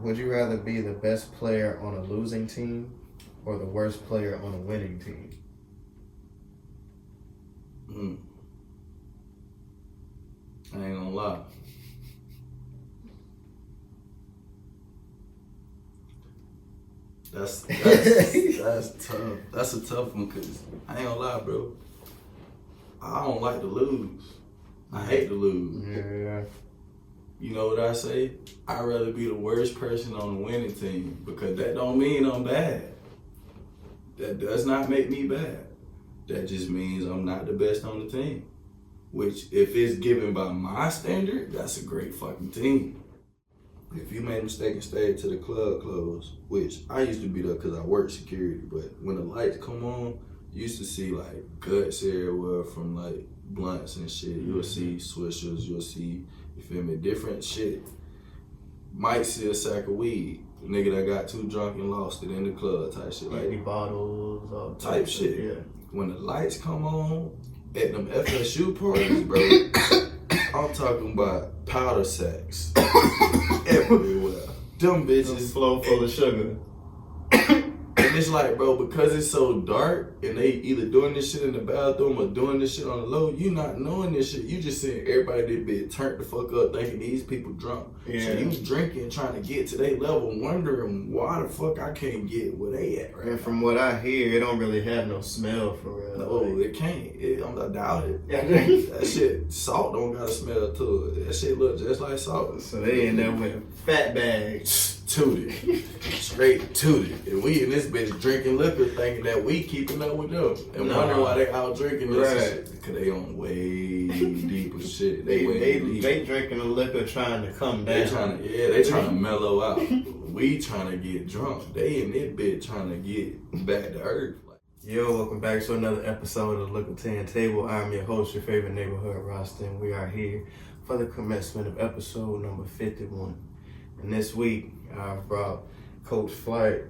Would you rather be the best player on a losing team or the worst player on a winning team? I ain't gonna lie. That's tough. That's a tough one because I ain't gonna lie, bro. I don't like to lose. I hate to lose. Yeah. You know what I say? I'd rather be the worst person on the winning team because that don't mean I'm bad. That does not make me bad. That just means I'm not the best on the team. Which, if it's given by my standard, that's a great fucking team. If you made a mistake and stayed till the club closed, which I used to be there because I worked security, but when the lights come on, you used to see like guts everywhere from like blunts and shit. You'll see swishers, you'll see, you feel me, different shit. Might see a sack of weed. Nigga that got too drunk and lost it in the club type shit. Like bottles, all type shit. Yeah. When the lights come on at them FSU parties, bro, I'm talking about powder sacks everywhere. Them bitches Flow full of sugar. And it's like, bro, because it's so dark and they either doing this shit in the bathroom or doing this shit on the low, you not knowing this shit. You just seeing everybody that bit turned the fuck up thinking these people drunk. Yeah. So you drinking, trying to get to their level, wondering why the fuck I can't get where they at right And now. from what I hear, it don't really have no smell for real. No, it can't. I doubt it. Yeah. That shit, salt don't got a smell to it. That shit look just like salt. So they in there with fat bags. Tooted. Straight tooted. And we in this bitch drinking liquor thinking that we keeping up with them. And wondering why they out drinking this shit. Because they on way deeper shit. They drinking the liquor trying to come down. They trying to mellow out. We trying to get drunk. They in this bitch trying to get back to earth. Yo, welcome back to another episode of the Likkle 10 Table. I'm your host, your favorite neighborhood roster, and we are here for the commencement of episode number 51. And this week, I've brought Coach Flight,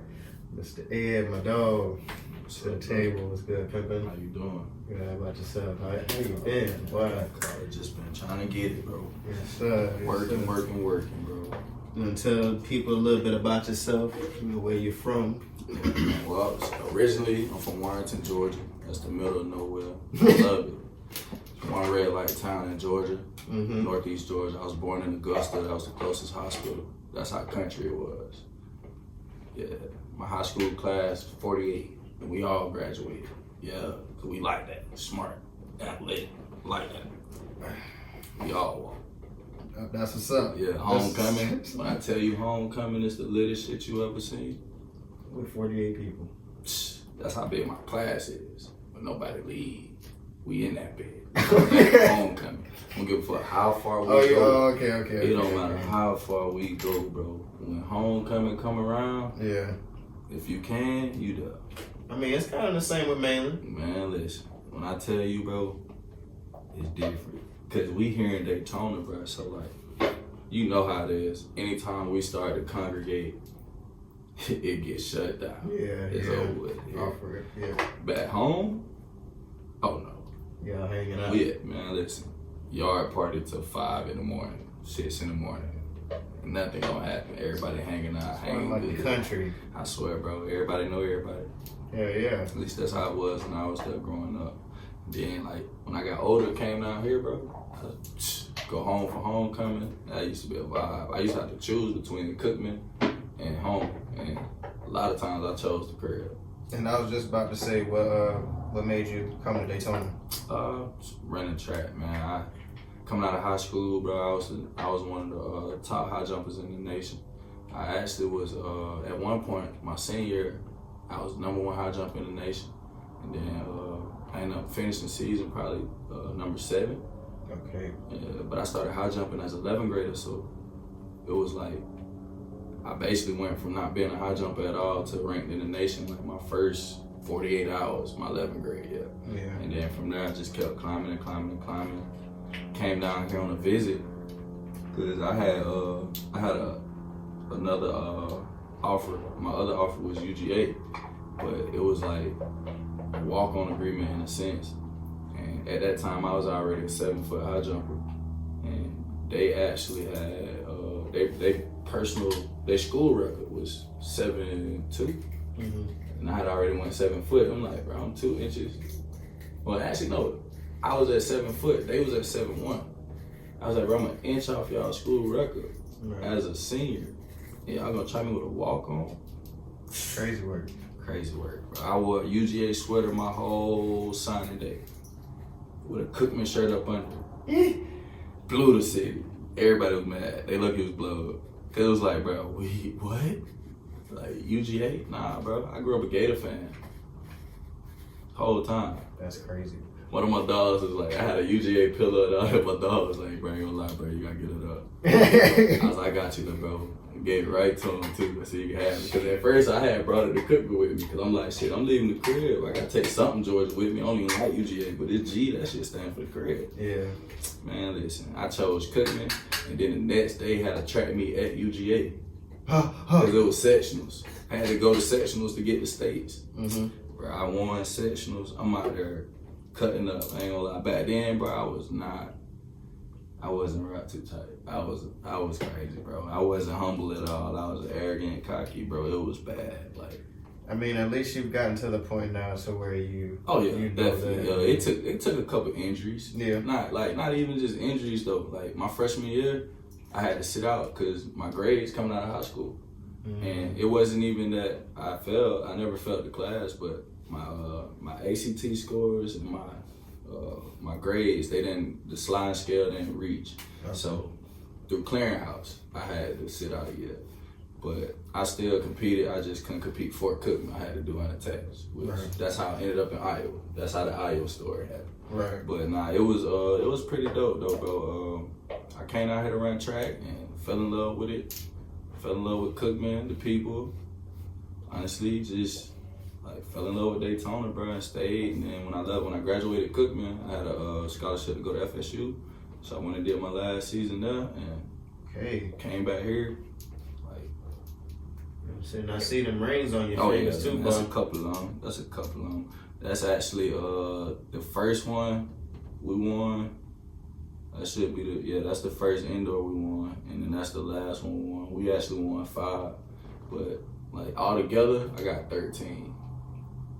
Mr. Ed, my dog, to the table. What's good, Pimpin'? How you doing? Good, how about yourself? How you been? Boy? I've just been trying to get it, bro. Yes, sir. Working, bro. And tell people a little bit about yourself, where you're from. Well, originally, I'm from Warrenton, Georgia. That's the middle of nowhere. I love it. One red light town in Georgia, Northeast Georgia. I was born in Augusta. That was the closest hospital. That's how country it was. Yeah, my high school class, 48, and we all graduated. Yeah, cause we like that. Smart, athletic, like that. We all walk. That's what's up. Yeah, homecoming. When I tell you homecoming is the litest shit you ever seen. With 48 people. That's how big my class is. But nobody leave. We in that bed. Homecoming. I don't give a fuck how far we go. Okay. It don't matter how far we go, bro. When homecoming come around, yeah. if you can, you do. I mean, it's kind of the same with Mainland. Man, listen. When I tell you, bro, it's different. Because we here in Daytona, bro. So, like, you know how it is. Anytime we start to congregate, it gets shut down. Yeah, it's over with. For it. Yeah. Back home, oh no. Yeah, hanging out. Yeah, man, listen. Yard party till 5 in the morning, 6 in the morning. Nothing gonna happen. Everybody hanging out, hanging like good. The country. I swear, bro. Everybody know everybody. Yeah. At least that's how it was when I was there growing up. Then, like, when I got older, came down here, bro. Go home for homecoming. That used to be a vibe. I used to have to choose between the Cookman and home, and a lot of times I chose the crib. And I was just about to say, what made you come to Daytona? Running track, man. Coming out of high school, bro, I was one of the top high jumpers in the nation. I actually was at one point my senior year, I was #1 high jumper in the nation, and then I ended up finishing season probably number 7. Okay. But I started high jumping as an 11th grader, so it was like I basically went from not being a high jumper at all to ranked in the nation like my first 48 hours, my 11th grade, yeah. And then from there I just kept climbing. Came down here on a visit because I had another offer. My other offer was UGA, but it was like a walk-on agreement in a sense. And at that time I was already a 7-foot high jumper, and they actually had their school record was 7'2". And I had already went 7 foot. I'm like, bro, I'm 2 inches. Well, actually, no. I was at 7 foot. They was at 7'1". I was like, bro, I'm an inch off y'all school record as a senior. And y'all gonna try me with a walk-on? Crazy work. Crazy work, bro. I wore a UGA sweater my whole signing day with a Cookman shirt up under it. Blew the city. Everybody was mad. They lucky it was blood. Cause it was like, bro, what? Like UGA? Nah, bro. I grew up a Gator fan. Whole time. That's crazy. One of my dogs was like, I had a UGA pillow and my dog was like, bro, you gonna lie, bro, you gotta get it up. I was like, I got you, though, bro. And gave it right to him, too, so you can have it. Because at first I had brought it to Cookman with me, because I'm like, shit, I'm leaving the crib. I gotta take something, Georgia, with me. I don't even like UGA, but it's G, that shit stand for the crib. Yeah. Man, listen, I chose Cookman, and then the next day had a track meet at UGA. Because it was sectionals. I had to go to sectionals to get the states. Bro, I won sectionals. I'm out there cutting up. I ain't gonna lie. Back then, bro, I wasn't wrapped too tight. I was crazy, bro. I wasn't humble at all. I was arrogant, cocky, bro. It was bad. Like, I mean, at least you've gotten to the point now to where you. Oh yeah, you definitely. It took a couple injuries. Yeah. Not even just injuries though. Like my freshman year, I had to sit out because my grades coming out of high school, and it wasn't even that I failed. I never failed the class, but my ACT scores and my grades, the sliding scale didn't reach. Okay. So through clearinghouse, I had to sit out a year. But I still competed. I just couldn't compete for Cookman. I had to do unattached. That's how I ended up in Iowa. That's how the Iowa story happened. Right. But nah, it was pretty dope though, bro. I came out here to run track and fell in love with it. Fell in love with Cookman, the people. Honestly, just like fell in love with Daytona, bro, and stayed. And then when I graduated Cookman, I had a scholarship to go to FSU. So I went and did my last season there, and came back here. I see them rings on your fingers too, bro. That's a couple of them. That's actually the first one we won. That should be that's the first indoor we won, and then that's the last one we won. We actually won 5, but like all together, I got 13.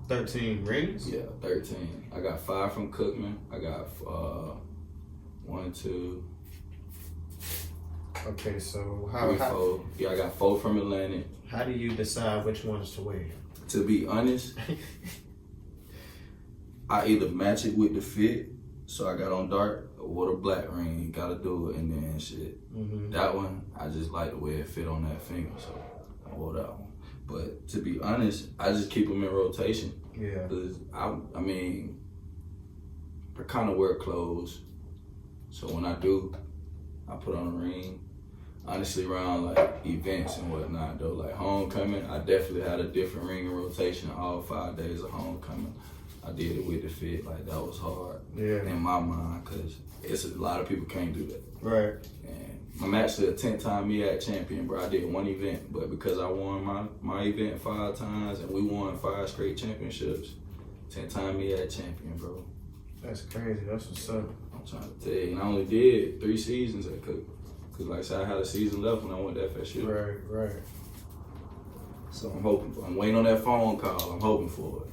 13 rings? Yeah, 13. I got 5 from Cookman. I got 1, 2. Okay, so 4. Yeah, I got 4 from Atlantic. How do you decide which ones to wear? To be honest, I either match it with the fit, so I got on dark, or the black ring. You gotta do it, and then shit. That one, I just like the way it fit on that finger, so I wore that one. But to be honest, I just keep them in rotation. Yeah. Cause I mean, I kind of wear clothes, so when I do, I put on a ring. Honestly, around like events and whatnot though, like homecoming, I definitely had a different ring in rotation all 5 days of homecoming. I did it with the fit, like that was hard in my mind, cause it's a lot of people can't do that. Right. And I'm actually a 10-time MEAC champion, bro. I did 1 event, but because I won my event 5 times and we won 5 straight championships, 10-time MEAC champion, bro. That's crazy. That's what's up. I'm trying to tell you, and I only did 3 seasons at Cook. Cause like I said, I had a season left when I went to FSU. Right. So I'm waiting on that phone call. I'm hoping for it.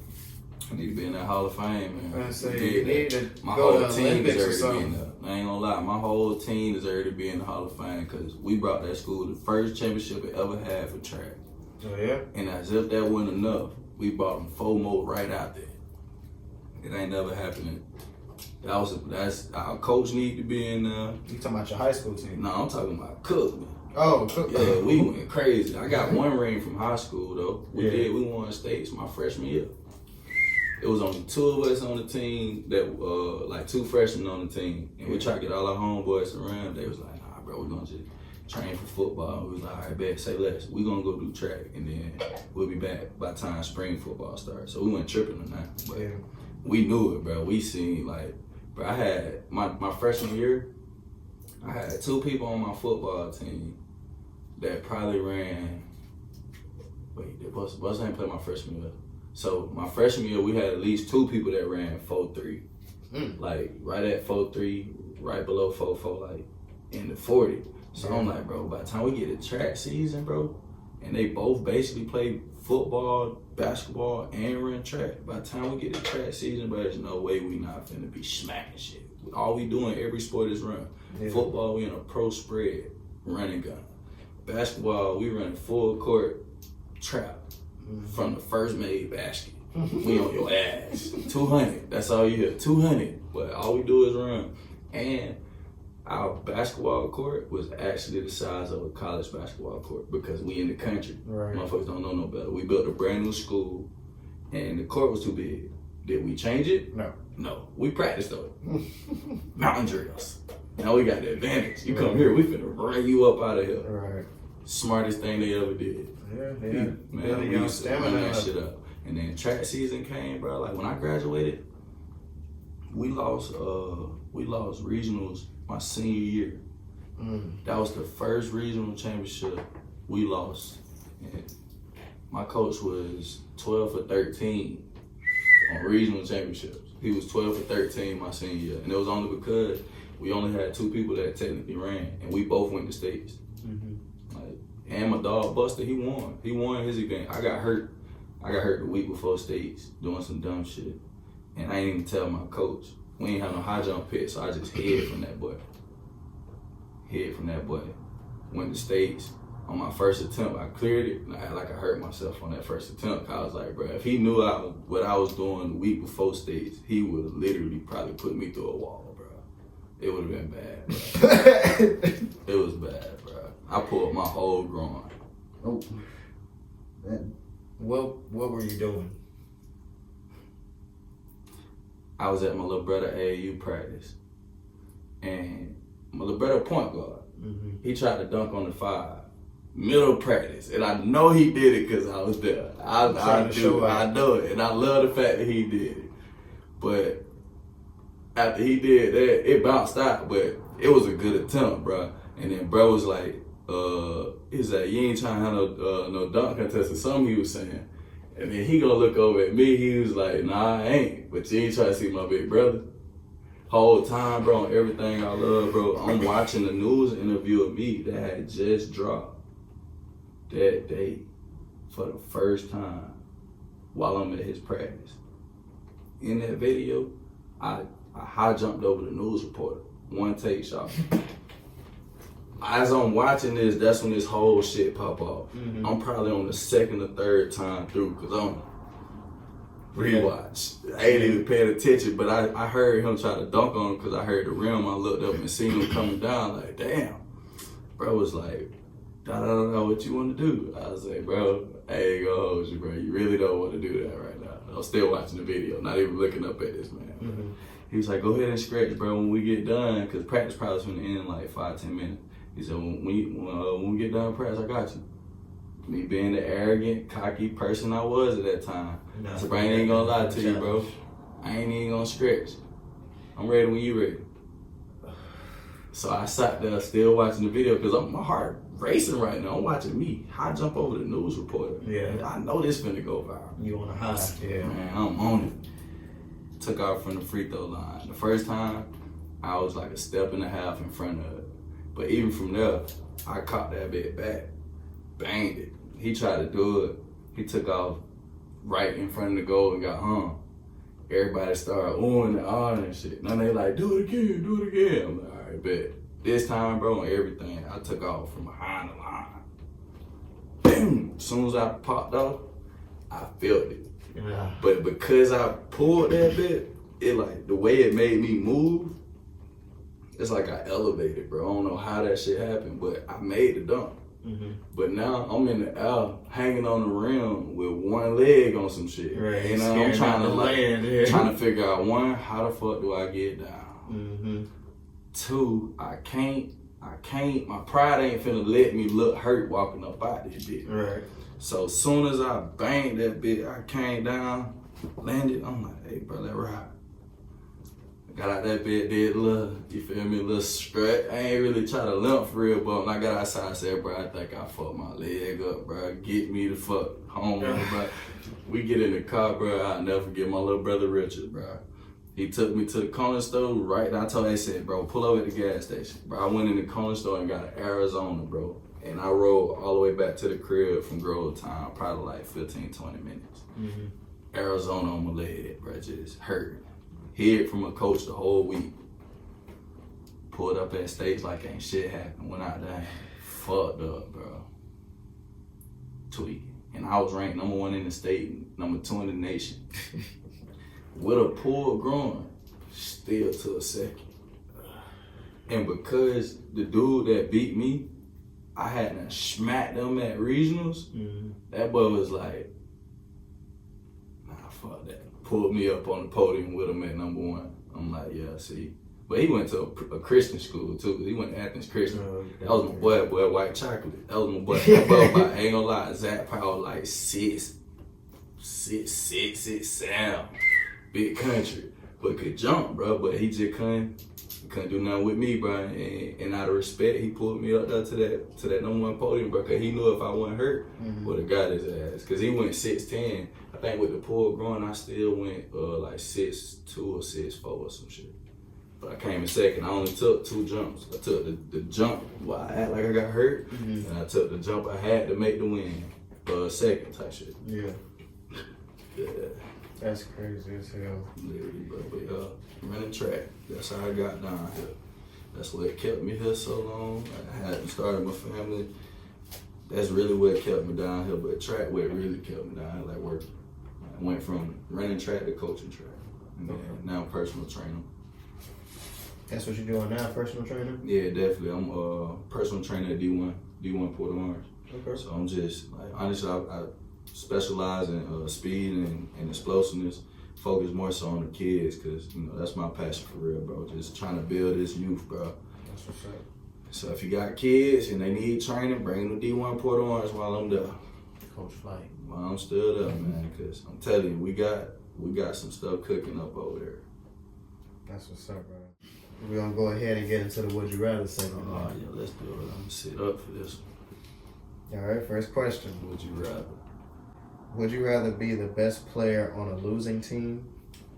I need to be in that Hall of Fame, man. I say you need to my go whole to team Olympics or deserves to be in something. there. I ain't gonna lie, my whole team deserves to be in the Hall of Fame because we brought that school the first championship it ever had for track. Oh yeah. And as if that wasn't enough, we brought them 4 more right out there. It ain't never happening. That's our coach need to be in there. You talking about your high school team? No, I'm talking about Cookman. Oh, Cookman. Yeah, we went crazy. I got 1 ring from high school though. We won states my freshman year. It was only 2 of us on the team that like 2 freshmen on the team. And we tried to get all our homeboys around. They was like, nah bro, we're gonna just train for football. We was like, all right, bet, say less. We gonna go do track and then we'll be back by the time spring football starts. So we went tripping on that. But we knew it, bro. We seen like, bro, I had my freshman year, I had 2 people on my football team that probably ran, what's name played my freshman year? So my freshman year, we had at least 2 people that ran 4.3. Like right at 4.3, right below 4.4, like in the 40. So I'm like, bro, by the time we get to track season, bro, and they both basically play football, basketball, and run track. By the time we get to track season, bro, there's no way we not finna be smacking shit. All we do in every sport is run. Yeah. Football, we in a pro spread, running gun. Basketball, we run full court trap from the first made basket. We on your ass. 200, that's all you hear, 200. But all we do is run. And our basketball court was actually the size of a college basketball court because we in the country. Right. Motherfuckers don't know no better. We built a brand new school and the court was too big. Did we change it? No. We practiced though. Mountain drills. Now we got the advantage. You come here, we finna bring you up out of here. Right. Smartest thing they ever did. Yeah. Man, we used to run that shit up. And then track season came, bro. Like when I graduated, we lost regionals my senior year. That was the first regional championship we lost. And my coach was 12 for 13 on regional championships. He was 12 for 13 my senior year. And it was only because we only had 2 people that technically ran, and we both went to states. Like, and my dog Buster, he won. He won his event. I got hurt the week before states doing some dumb shit. And I ain't even tell my coach. We ain't have no high jump pit, so I just hid from that boy. Went to states. On my first attempt, I cleared it, and I had like I hurt myself on that first attempt. I was like, bro, if he knew what I was doing the week before states, he would have literally probably put me through a wall, bro. It would have been bad, bro. It was bad, bro. I pulled my whole groin. Oh, man. What were you doing? I was at my little brother AAU practice, and my little brother point guard. He tried to dunk on the 5. Middle practice, and I know he did it because I was there. I know it, and I love the fact that he did it. But after he did that, it bounced out, but it was a good attempt, bro. And then bro was like, he's like, you ain't trying to have no dunk contest or something he was saying. And then he gonna look over at me, he was like, nah, I ain't, but you ain't trying to see my big brother. Whole time, bro, on everything I love, bro, I'm watching the news interview of me that had just dropped that day for the first time while I'm at his practice. In that video, I high jumped over the news reporter. One take shot. As I'm watching this, that's when this whole shit pop off. I'm probably on the 2nd or 3rd time through because I'm rewatch. I ain't even paying attention, but I heard him try to dunk on him because I heard the rim. I looked up and seen him coming down like, damn. Bro was like, I don't know what you want to do. I was like, bro, I ain't gonna hold you, bro. You really don't want to do that right now. I'm still watching the video, not even looking up at this man. He was like, go ahead and stretch, bro, when we get done, because practice probably gonna end in like 5-10 minutes. He said, when we get done practice, I got you. Me being the arrogant, cocky person I was at that time. So bro, I ain't gonna lie to you, bro. I ain't even gonna stretch. I'm ready when you ready. So I sat there still watching the video because my heart racing right now. I'm watching me high jump over the news reporter. Yeah. I know this finna go viral. You on a high. Yeah. Man, I'm on it. Took off from the free throw line. The first time, I was like a step and a half in front of it. But even from there, I caught that bit back, banged it. He tried to do it. He took off right in front of the goal and got hung. Everybody started oohing and ahhing and shit. Now they like, do it again, do it again. I'm like, all right, bet. This time, bro, on everything, I took off from behind the line. Boom! As soon as I popped off, I felt it. Yeah. But because I pulled that bit, it like, the way it made me move, it's like I elevated, bro. I don't know how that shit happened, but I made the dunk. But now I'm in the air, hanging on the rim with one leg on some shit. Right. And I'm trying to trying to figure out, 1, how the fuck do I get down? 2, I can't, my pride ain't finna let me look hurt walking up out this bitch. Right. So as soon as I banged that bitch, I came down, landed, I'm like, hey bro, let ride. Got out that bed, did a little, you feel me, a little strut. I ain't really try to limp for real, but when I got outside, I said, bro, I think I fucked my leg up, bro. Get me the fuck home, bro. We get in the car, bro. I'll never forget my little brother Richard, bro. He took me to the corner store, right? And I told him, I said, bro, pull over at the gas station. Bro, I went in the corner store and got an Arizona, bro. And I rode all the way back to the crib from Grove Town, probably like 15, 20 minutes. Mm-hmm. Arizona on my leg, bro, just hurt. Hid from a coach the whole week. Pulled up at stage like ain't shit happened. Went out there, fucked up, bro. Tweaking. And I was ranked number 1 in the state, number 2 in the nation. With a pulled groin, still to a second. And because the dude that beat me, I hadn't smacked them at regionals, that boy was like, nah, fuck that. Pulled me up on the podium with him at number 1. I'm like, yeah, see. But he went to a Christian school too. He went to Athens Christian. That was my boy, White Chocolate. That was my boy. I ain't gonna lie, Zach Powell like 6'7", big country, but could jump, bro. But he just couldn't do nothing with me, bro. And out of respect, he pulled me up there to that number 1 podium, bro. Cause he knew if I wasn't hurt, would have got his ass. Cause he went 6'10". I think with the pull groin, I still went like 6'2" or 6'4" or some shit. But I came in second. I only took 2 jumps. I took the jump while I act like I got hurt, and I took the jump I had to make the win. Second type shit. Yeah. Yeah. That's crazy as hell. Literally, but running track. That's how I got down here. That's what kept me here so long. I hadn't started my family. That's really what kept me down here. But track what really kept me down here, like working. I went from running track to coaching track. And now I'm personal trainer. That's what you're doing now, personal trainer? Yeah, definitely. I'm a personal trainer at D1 Port Orange. Okay. So I'm just, like, honestly, I specialize in speed and explosiveness, focus more so on the kids, because, you know, that's my passion for real, bro. Just trying to build this youth, bro. That's what's up. So if you got kids and they need training, bring them to D1 Port Orange while I'm there. Coach Flight. While I'm still there, man, because I'm telling you, we got some stuff cooking up over there. That's what's up, bro. We're going to go ahead and get into the Would You Rather segment. Oh, yeah, let's do it. I'm going to sit up for this one. All right, first question. Would you rather? Would you rather be the best player on a losing team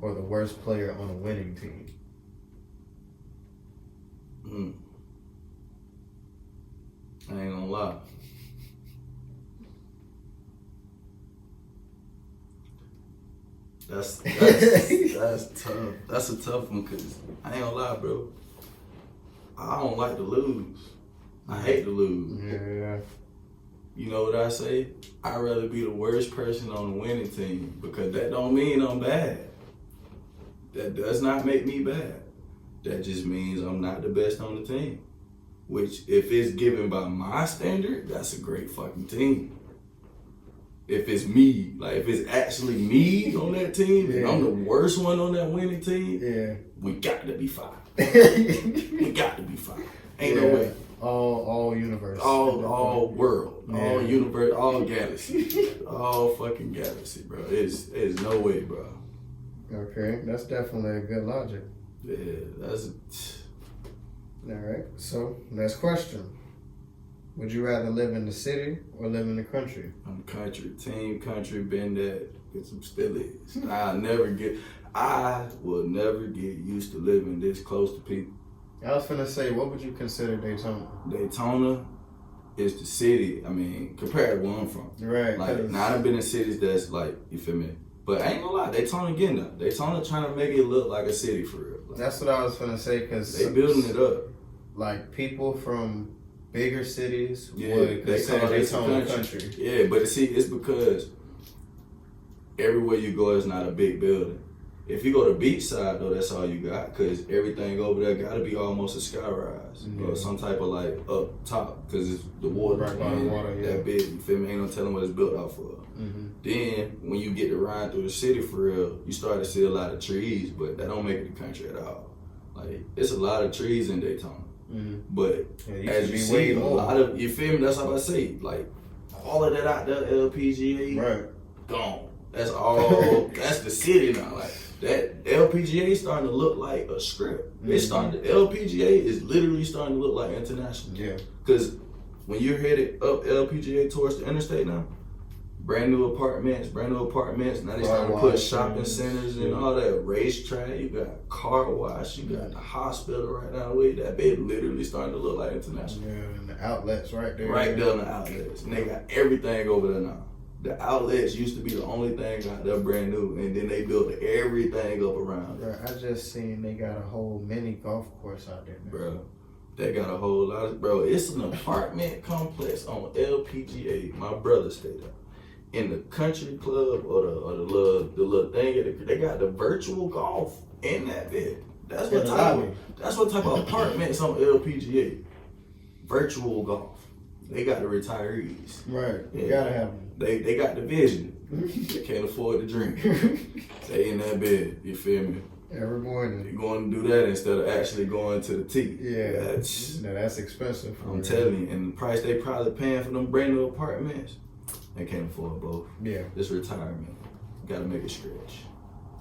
or the worst player on a winning team? I ain't gonna lie. That's tough. That's a tough one, because I ain't gonna lie, bro. I don't like to lose. I hate to lose. Yeah. You know what I say? I'd rather be the worst person on the winning team, because that don't mean I'm bad. That does not make me bad. That just means I'm not the best on the team. Which, if it's given by my standard, that's a great fucking team. If it's me, like if it's actually me on that team, and I'm the worst one on that winning team, we got to be 5. We got to be 5. Ain't no way. All universe. All world. All universe. All galaxy. All fucking galaxy, bro. It's no way, bro. Okay, that's definitely a good logic. Yeah, that's. All right. So next question: would you rather live in the city or live in the country? I'm country. Team country. Been that. Get some stillies. I will never get used to living this close to people. I was finna say, what would you consider Daytona? Daytona is the city. I mean, compared to where I'm from. Right. Like, now I've been in cities that's like, you feel me? But I ain't gonna lie, Daytona getting up. Daytona trying to make it look like a city for real. Like, that's what I was finna say, because they building it up. Like, people from bigger cities Yeah, would they consider call it Daytona country. Yeah, but see, it's because everywhere you go is not a big building. If you go to beachside though, that's all you got, because everything over there got to be almost a sky rise or some type of like up top, because it's the water, right by the water, that big. You feel me? Ain't no telling what it's built out for. Then when you get to ride through the city for real, you start to see a lot of trees, but that don't make it the country at all. Like, it's a lot of trees in Daytona, but as you see, a lot of, you feel me? That's how I say, like, all of that out there, LPGA, gone. That's all. That's the city now. Like, that LPGA is starting to look like a strip. It's starting. LPGA is literally starting to look like international. Yeah. Because when you're headed up LPGA towards the interstate now, brand new apartments. Now they starting to put shopping centers and all that. Racetrack, you got car wash, you got the hospital right now. That bed literally starting to look like international. Yeah, and the outlets right there. Right there in the outlets. And they got everything over there now. The outlets used to be the only thing out there brand new, and then they built everything up around it. Bro, I just seen they got a whole mini golf course out there, man. Bro, they got a whole lot of, bro, it's an apartment complex on LPGA. My brother stayed there. In the country club or the little thing, they got the virtual golf in that bed. That's what type of apartments on LPGA. Virtual golf. They got the retirees. Right. You gotta have them. They got the vision. They can't afford to drink. They in that bed. You feel me? Every morning. You're going to do that instead of actually going to the tee. Yeah. That's expensive. I'm telling you. And the price they probably paying for them brand new apartments, they can't afford both. Yeah. It's retirement. You gotta make it stretch.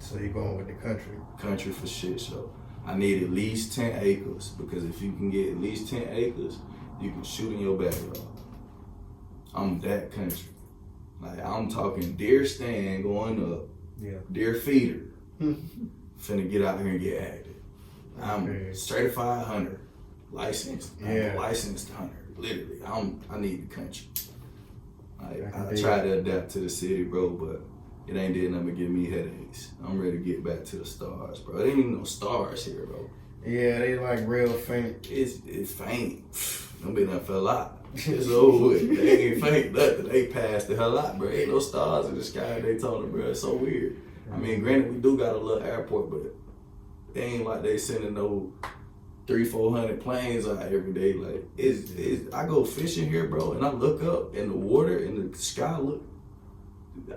So you're going with the country? Country for shit show. I need at least 10 acres because if you can get at least 10 acres, you can shoot in your backyard. I'm that country. Like, I'm talking deer stand going up, deer feeder. Finna get out here and get active. I'm certified hunter, licensed. I'm a licensed hunter. Literally, I need the country. Like, I tried to adapt to the city, bro, but it ain't did nothing but give me headaches. I'm ready to get back to the stars, bro. There ain't even no stars here, bro. Yeah, they like real faint. It's faint. Them bitch done fell out. It's over with. They ain't faint nothing. They passed the hell out, bro. Ain't no stars in the sky in Daytona, bro. It's so weird. I mean, granted, we do got a little airport, but it ain't like they sending no 300-400 planes out every day. Like, I go fishing here, bro, and I look up and the water and the sky look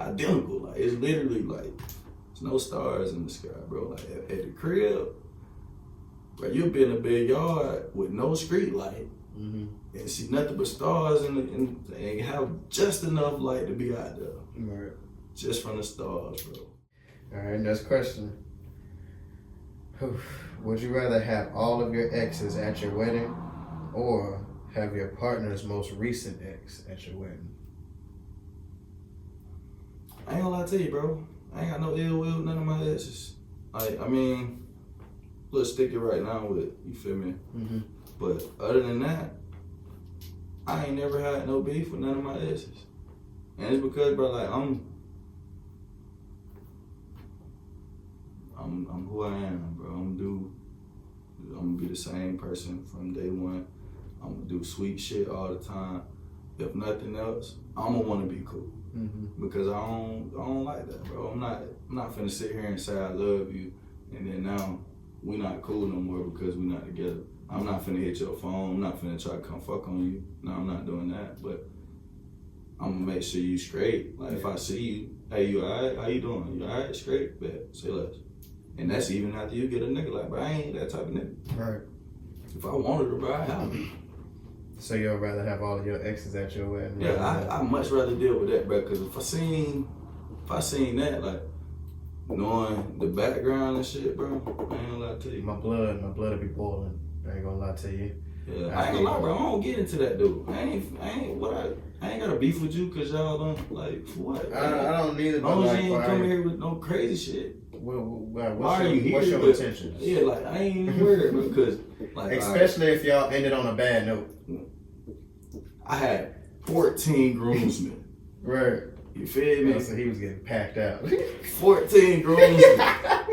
identical. Like, it's literally like, there's no stars in the sky, bro. Like, at the crib, bro, you'll be in a big yard with no street light and see nothing but stars and have just enough light to be out there. Right. Just from the stars, bro. All right, next question. Would you rather have all of your exes at your wedding or have your partner's most recent ex at your wedding? I ain't gonna lie to you, bro. I ain't got no ill will with none of my exes. Like, I mean, let's stick it right now with, you feel me? But other than that, I ain't never had no beef with none of my exes. And it's because, bro, like, I'm who I am, bro. I'm gonna be the same person from day one. I'm gonna do sweet shit all the time. If nothing else, I'm gonna wanna be cool. Because I don't like that, bro. I'm not finna sit here and say I love you and then now we not cool no more because we not together. I'm not finna hit your phone. I'm not finna try to come fuck on you. No, I'm not doing that. But I'm gonna make sure you straight. Like, if I see you, hey, you alright? How you doing? You alright? Straight? Bet. Say less. And that's even after you get a nigga. Like, bro, I ain't that type of nigga. Right. If I wanted to, bro, I have it. So you'd rather have all of your exes at your wedding? Yeah, I much rather deal with that, bro. Because if I seen that, like, knowing the background and shit, bro, I ain't gonna lie to you. My blood will be boiling. I ain't gonna lie to you. Yeah, I ain't gonna lie, bro. I don't get into that, dude. I ain't got a beef with you because y'all don't, like, for what? I don't need it. As long as you ain't coming here with no crazy shit. Why are you here? What's your intentions? Yeah, like, I ain't even worried, bro, because, like, especially if y'all ended on a bad note. I had 14 groomsmen. Right. You feel me? So he was getting packed out. 14 groomsmen.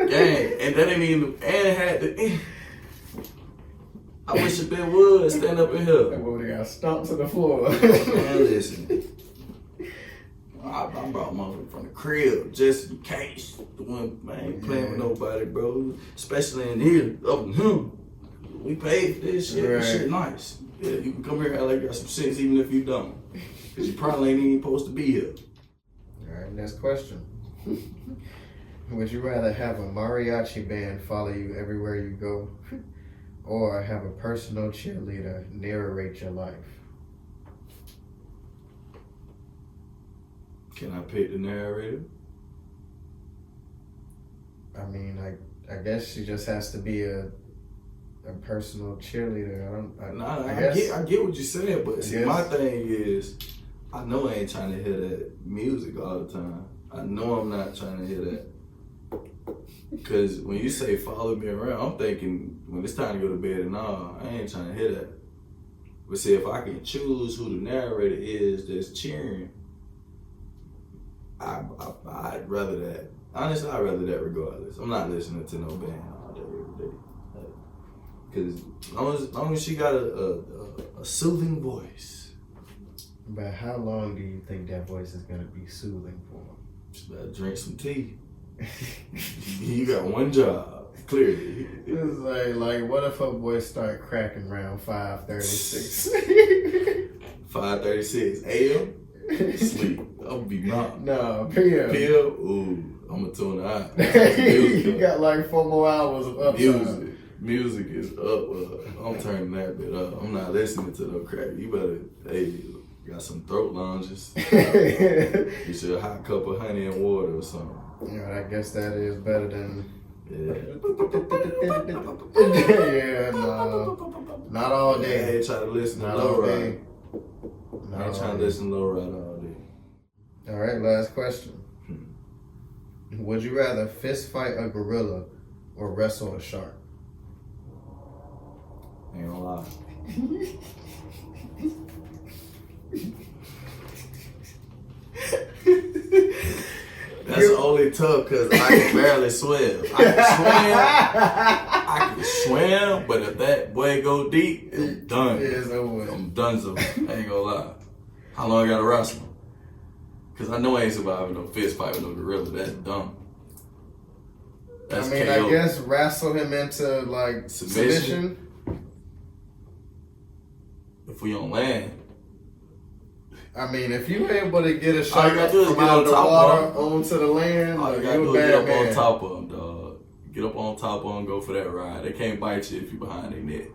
Gang. And that ain't even, and had the, I wish a bit would stand up in here. That boy got stomped to the floor. Man, listen. I brought motherfucker from the crib just in case. The one, man, ain't playing with nobody, bro. Especially in here, up in him. We paid for this shit. This shit nice. Yeah, you can come here and act like you got some sense even if you don't. Because you probably ain't even supposed to be here. Alright, next question. Would you rather have a mariachi band follow you everywhere you go or have a personal cheerleader narrate your life? Can I pick the narrator? I mean, I guess she just has to be a personal cheerleader. I get what you're saying, but see, my thing is, I know I ain't trying to hear that music all the time. I know I'm not trying to hear that. Because when you say follow me around, I'm thinking when it's time to go to bed and all, I ain't trying to hear that. But see, if I can choose who the narrator is that's cheering, I'd rather that. Honestly, I'd rather that regardless. I'm not listening to no band all day, every day. Because as long as she got a soothing voice. But how long do you think that voice is going to be soothing for? Just better drink some tea. You got one job, clearly. It's like what if her voice start cracking around 5:36? 5:36 a.m. Sleep. I'll be not. No, PM. PM. Ooh, I'm gonna tune out. You got like 4 more hours of uptime. Music is up. I'm turning that bit up. I'm not listening to no crack. You better, hey, got some throat lounges. Get you a hot cup of honey and water or something. I guess that is better than. Yeah. Yeah, no. Not all day. I ain't trying to listen to Not low all day. ride. I ain't trying to listen to low ride all day. All right, last question. Would you rather fist fight a gorilla or wrestle a shark? Ain't gonna lie. That's only tough because I can barely swim. I can swim, but if that boy go deep, I'm done. It's over. I'm done. So I ain't gonna lie. How long I gotta wrestle? Because I know I ain't surviving no fist fight with no gorilla. That's dumb. That's I mean, KO. I guess wrestle him into like submission. If we on land. I mean, if you able to get a All shark you gotta do is from get out on of the top water of onto the land, All you gotta you do a is get bad up man. on top of them, dog. Get up on top of them, go for that ride. They can't bite you if you behind their neck.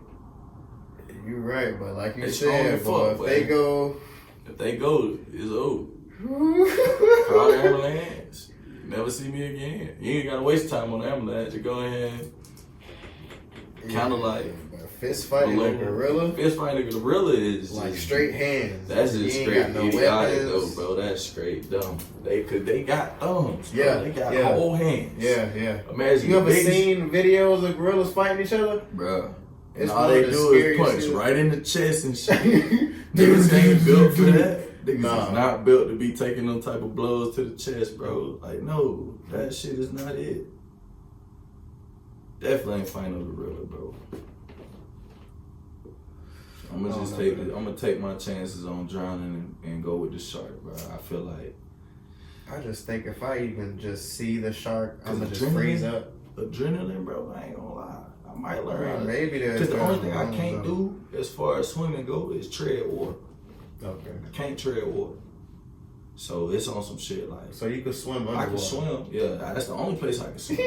You're right, but like you They strong said, as boy, fuck, if they go, If they go, it's over. Call the ambulance. Never see me again. You ain't gotta waste time on the ambulance. You go ahead. Kind of like fist fighting a gorilla. Fist fighting a gorilla is Like just, straight hands. That's You just ain't straight got no idiotic weapons. though, bro. That's straight dumb. They got thumbs. Bro. Yeah, They got yeah. whole hands. Yeah. Imagine You ever biggest- seen videos of gorillas fighting each other? Bro. It's And all one they of the do is scariest punch shit. right in the chest and shit. Niggas ain't built for that. Niggas Nah. is not built to be taking them type of blows to the chest, bro. Like, no, that shit is not it. Definitely ain't fighting no gorilla, bro. I'm gonna just take it. I'm gonna take my chances on drowning and go with the shark, bro. I feel like I just think if I even just see the shark, I'm gonna just adrenaline- freeze up. adrenaline, bro. I ain't gonna lie. I might learn. Maybe there's Because the only thing I don't can't know. do as far as swimming go is tread water. Okay. I can't tread water. So it's on some shit like So you could swim underwater. I can swim. Yeah, that's the only place I can swim.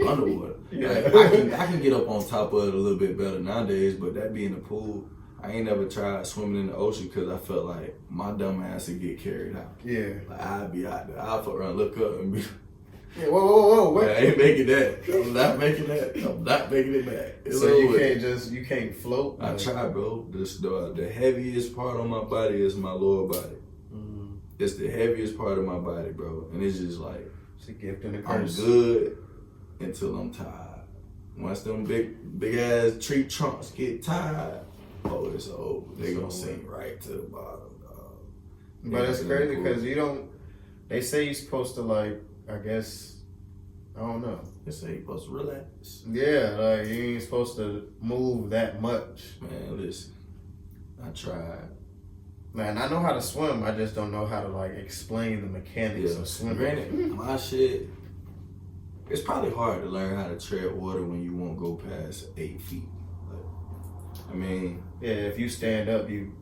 Underwater. Yeah. Like, I can get up on top of it a little bit better nowadays, but that be in the pool. I ain't never tried swimming in the ocean because I felt like my dumb ass would get carried out. Yeah. Like I'd be out there. I'd fuck around, look up and be Yeah. Whoa. I ain't making that. I'm not making that. I'm not making it back. It's So you over. you can't float. I try, bro. The heaviest part on my body is my lower body. Mm, It's the heaviest part of my body, bro. And it's just like, it's a gift and a I'm curse. good until I'm tired. Once them big ass tree trunks get tired, oh, it's over. They gonna sink right to the bottom, dog. But it's Yeah, crazy cool. because you don't. They say you're supposed to like. I guess. I don't know. They say you supposed to relax. Yeah, like you ain't supposed to move that much. Man, listen. I tried. Man, I know how to swim. I just don't know how to like explain the mechanics of swimming. Granted, my shit, it's probably hard to learn how to tread water when you won't go past 8 feet. Like, I mean, Yeah, if you stand up, you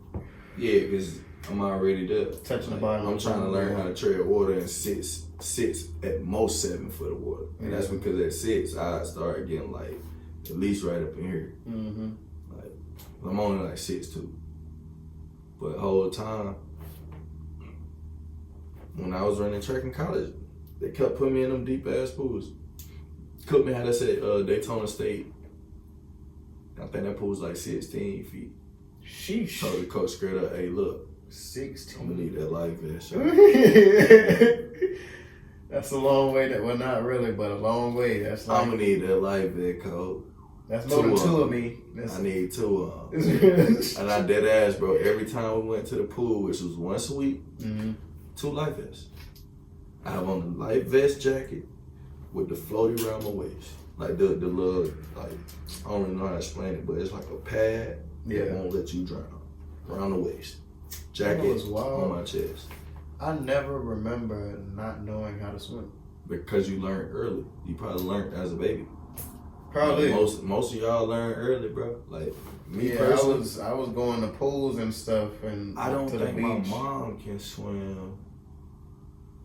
yeah, because I'm already there. touching the bottom. I'm trying to learn how to tread water and sits at most 7 foot of water. And that's because at 6, I started getting like at least right up in here. Mm-hmm. Like, I'm only like 6'2". But the whole time, when I was running track in college, they kept putting me in them deep ass pools. Cooked me, how they said, Daytona State. I think that pool's like 16 feet. Sheesh. So the coach straight up, hey, look, 16. I'm gonna need that life vest. That's a long way. Well, not really, but a long way. That's like, I'm gonna need that life vest, code. That's more than two of me. I need 2 of them. And I dead ass, bro. Every time we went to the pool, which was once a week, 2 life vests. I have on the life vest jacket with the floaty around my waist. Like the little, like, I don't even know how to explain it, but it's like a pad that won't let you drown. Around the waist. Jacket on my chest. I never remember not knowing how to swim. Because you learned early. You probably learned as a baby. Probably. Like most of y'all learn early, bro. Like me personally, I was going to pools and stuff, and I don't to think the my beach. mom can swim,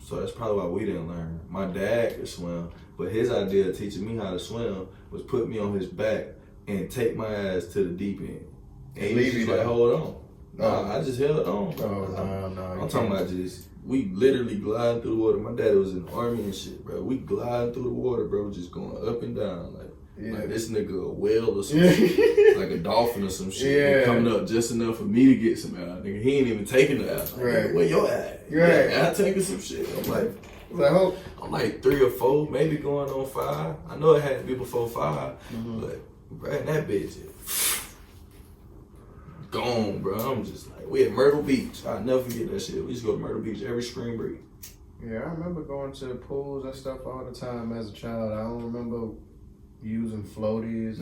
so that's probably why we didn't learn. My dad could swim, but his idea of teaching me how to swim was put me on his back and take my ass to the deep end, and he was just like, hold on. Nah, I just held on, bro. No. I'm talking about just, we literally gliding through the water. My dad was in the army and shit, bro. We gliding through the water, bro, just going up and down, like this nigga a whale or some shit, like a dolphin or some shit. Yeah. Coming up just enough for me to get some air. Nigga, he ain't even taking the air. Like, Right. Where your ass? Right. I taking some shit. I I'm like 3 or 4, maybe going on 5. I know it had to be before 5, but bro, that bitch is gone, bro. I'm just like, we at Myrtle Beach. I'll never forget that shit. We used to go to Myrtle Beach every spring break. Yeah, I remember going to the pools and stuff all the time as a child. I don't remember using floaties.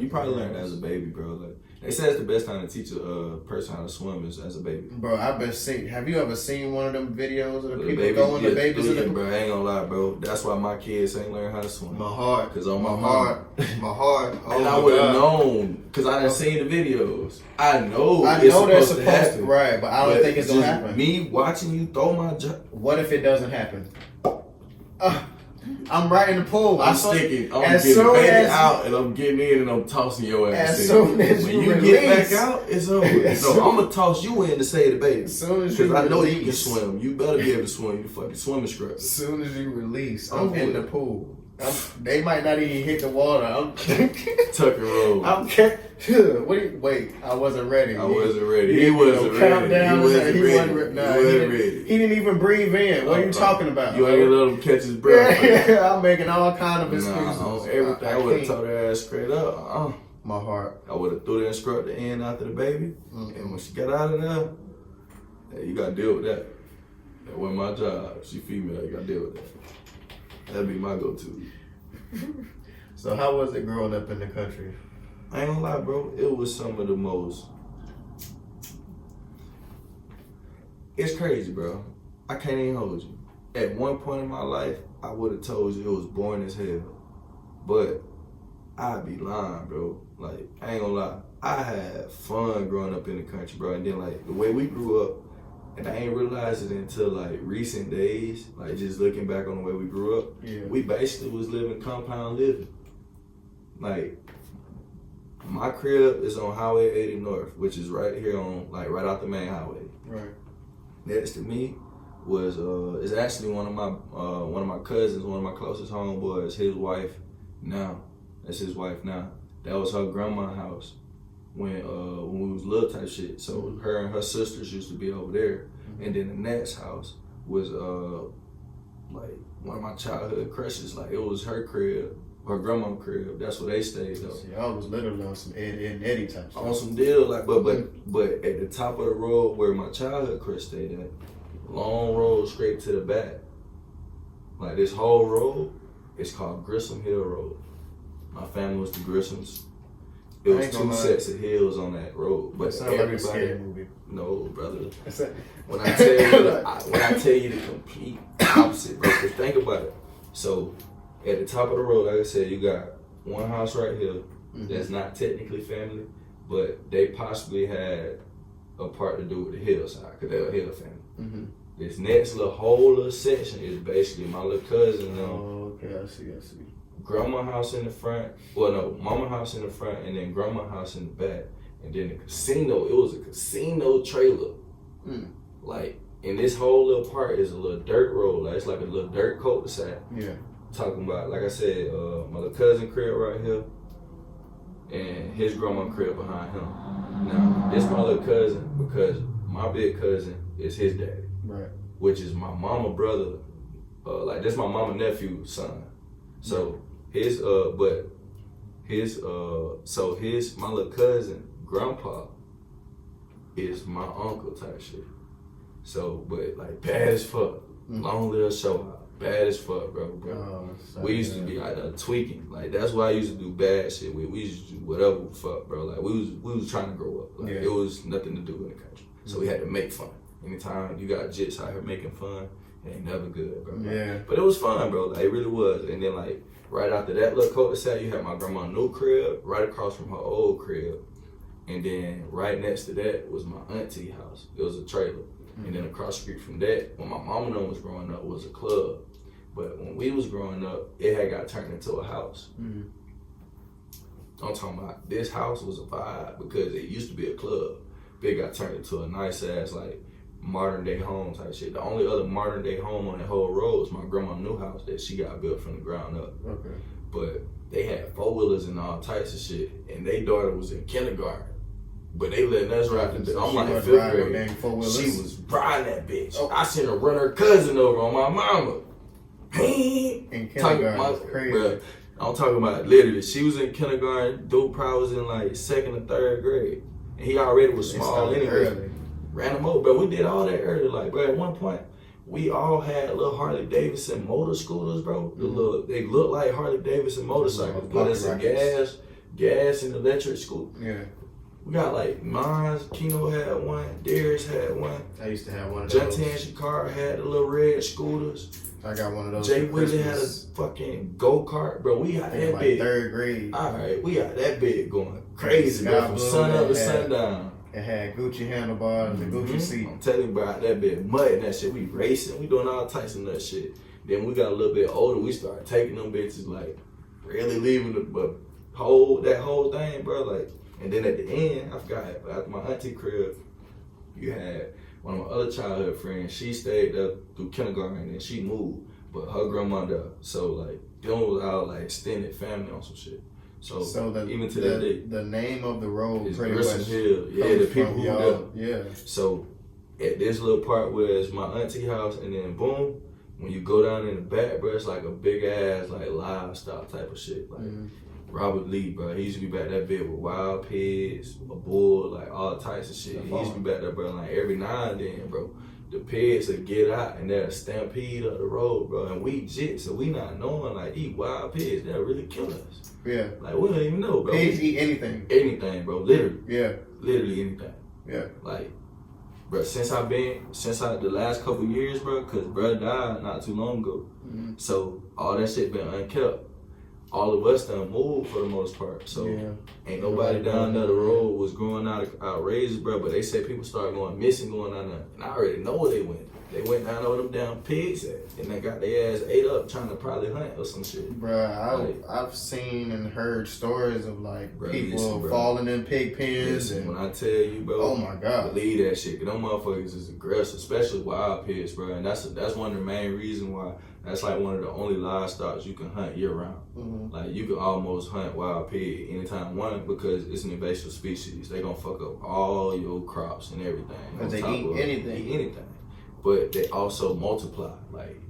You probably learned as a baby, bro. Like they say it's the best time to teach a person how to swim is as a baby. Bro, I've been seeing. Have you ever seen one of them videos of the people going to babies in the bro? I ain't gonna lie, bro. That's why my kids ain't learn how to swim. My heart, cause on my heart. Oh, and I would have known, cause I done seen the videos. I know they're supposed to happen, right? But I don't think it's gonna happen. Me watching you throw my. What if it doesn't happen? I'm right in the pool. I'm getting out and I'm getting in and I'm tossing your ass as in. Soon as when you get back out, it's over. So I'm gonna toss you in to save the baby. As soon as you Because I know you can swim. You better be able to swim. You fucking swimming scrub. As soon as you release, I'm in the pool. They might not even hit the water. I'm tuck and roll. Wait, I wasn't ready. He wasn't ready. He wasn't ready. He didn't even breathe in. What are you talking about? You ain't let him catch his breath. I'm making all kind of excuses. On everything. I would have told her ass straight up. My heart. I would have threw her and scrubbed the end after the baby. And when she got out of there, you gotta deal with that. That wasn't my job. She female, you gotta deal with that. That'd be my go-to. So how was it growing up in the country? I ain't gonna lie, bro. It was some of the most. It's crazy, bro. I can't even hold you. At one point in my life, I would have told you it was boring as hell. But I'd be lying, bro. Like, I ain't gonna lie. I had fun growing up in the country, bro. And then, like, the way we grew up, and I ain't realized it until like recent days, like just looking back on the way we grew up, we basically was living compound living. Like my crib is on Highway 80 North, which is right here on right off the main highway. Right. Next to me was is actually one of my cousins, one of my closest homeboys, his wife now. That's his wife now. That was her grandma's house. When we was little type shit. So her and her sisters used to be over there. And then the next house was like one of my childhood crushes. Like it was her crib, her grandma's crib. That's where they stayed though. See, I was literally on some Ed and Eddie type stuff. On some deal, like but at the top of the road where my childhood crush stayed at, long road straight to the back. Like this whole road, it's called Grissom Hill Road. My family was the Grissoms. It was 2 sets of hills on that road, but everybody. Like a scary movie. No, brother. When I tell you the complete opposite, bro. Because think about it. So, at the top of the road, like I said, you got one house right here that's not technically family, but they possibly had a part to do with the hillside because they're a hill family. This next whole little section is basically my little cousin. Oh, okay, I see. Grandma house in the front, mama house in the front, and then grandma house in the back. And then the casino, it was a casino trailer. Like, and this whole little part is a little dirt road. Like, it's like a little dirt cul-de-sac. Yeah. Talking about, like I said, my little cousin crib right here. and his grandma crib behind him. Now, this my little cousin because my big cousin is his daddy, right? Which is my mama brother. Like this my mama nephew's son. So his my little cousin grandpa is my uncle type shit. So, but like bad as fuck. Long little show out. Bad as fuck, bro. We used to be out there tweaking. Like that's why I used to do bad shit. We used to do whatever the fuck, bro. Like we was trying to grow up. Like it was nothing to do in the country. So we had to make fun. Anytime you got jits out here making fun, it ain't never good, bro. Yeah. But it was fun, bro. Like it really was. And then like right after that little cul-de-sac, you had my grandma's new crib right across from her old crib. And then right next to that was my auntie house. It was a trailer. And then across the street from that, when my mama and them was growing up, was a club. But when we was growing up, it had got turned into a house. I'm talking about this house was a vibe because it used to be a club. But it got turned into a nice ass like modern day home type shit. The only other modern day home on that whole road was my grandma's new house that she got built from the ground up. Okay. But they had 4-wheelers and all types of shit, and their daughter was in kindergarten. But they letting us ride the I'm like 5th grade. She was riding that bitch. Oh. I seen her run her cousin over on my mama. In kindergarten, crazy. Bruh, I'm talking about literally. She was in kindergarten. Dude probably was in like 2nd or 3rd grade, and he already was small anyway. Early. Ran him over, but we did all that early. Like, bro, at one point, we all had little Harley Davidson motor scooters, bro. They look like Harley Davidson motorcycles, but it's a gas and electric scooter. Yeah. We got like mine, Keno had one, Darius had one. I used to have one of those. Jantan Shakar had the little red scooters. I got one of those. Jay Willie had a fucking go-kart, bro. We got that like big. 3rd grade. All right, we got that big going crazy, bro, from sun up to sundown. It had Gucci handlebars and Gucci seat. I'm telling you, bro, that bit mud and that shit. We racing, we doing all types of nut shit. Then we got a little bit older, we started taking them bitches, like, really leaving that whole thing, bro, like. And then at the end, I forgot, after my auntie crib, you had one of my other childhood friends. She stayed there through kindergarten and she moved, but her grandmother. So like, them was our like extended family on some shit. So even to that day, the name of the road is pretty Grissom much Hill. Yeah, the people who there. Yeah. So at this little part where it's my auntie house, and then boom, when you go down in the back, bro, it's like a big ass like livestock type of shit, like. Robert Lee, bro, he used to be back that bit with wild pigs, a bull, like all types of shit. He used to be back there, bro, like every now and then, bro. The pigs would get out and they'll stampede up the road, bro. And we jit, so we not knowing, like, these wild pigs, they'll really kill us. Yeah. Like, we don't even know, bro. Pigs eat anything. Anything, bro, literally. Yeah. Literally anything. Yeah. Like, bro, since the last couple years, bro, because bro died not too long ago. So all that shit been unkept. All of us done moved for the most part. So ain't nobody down there the road was growing outrageous, bro. But they said people started going missing going down there. And I already know where they went. They went down over them damn pigs at. And they got their ass ate up trying to probably hunt or some shit. Bro, I've seen and heard stories of like people falling in pig pens. When I tell you, bro, oh my God, believe that shit. Cause them motherfuckers is aggressive, especially wild pigs, bro. And that's one of the main reasons why that's like one of the only livestock you can hunt year round. Like you can almost hunt wild pig anytime. One, because it's an invasive species. They gonna fuck up all your crops and everything. Cause they eat anything. But they also multiply like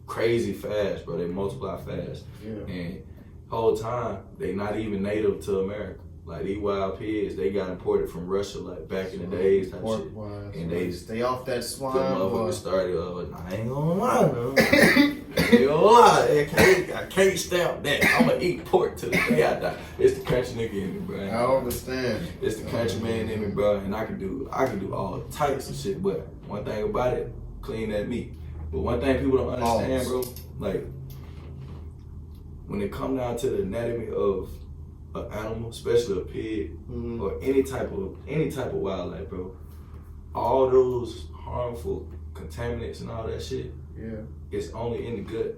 crazy fast, bro. They multiply fast. Yeah. And whole time they not even native to America. Like these wild pigs, they got imported from Russia like back in the days type shit. And they stay off that swine. The motherfuckers started I ain't gonna lie, no. I ain't gonna lie. I can't stamp that. I'm gonna eat pork till the day I die. It's the country nigga in me, bro. I understand. It's the country man in me, bro. And I can do all types of shit. But one thing about it, clean that meat. But one thing people don't understand, bro, like when it come down to the anatomy of an animal, especially a pig, or any type of wildlife, bro, all those harmful contaminants and all that shit, it's only in the gut.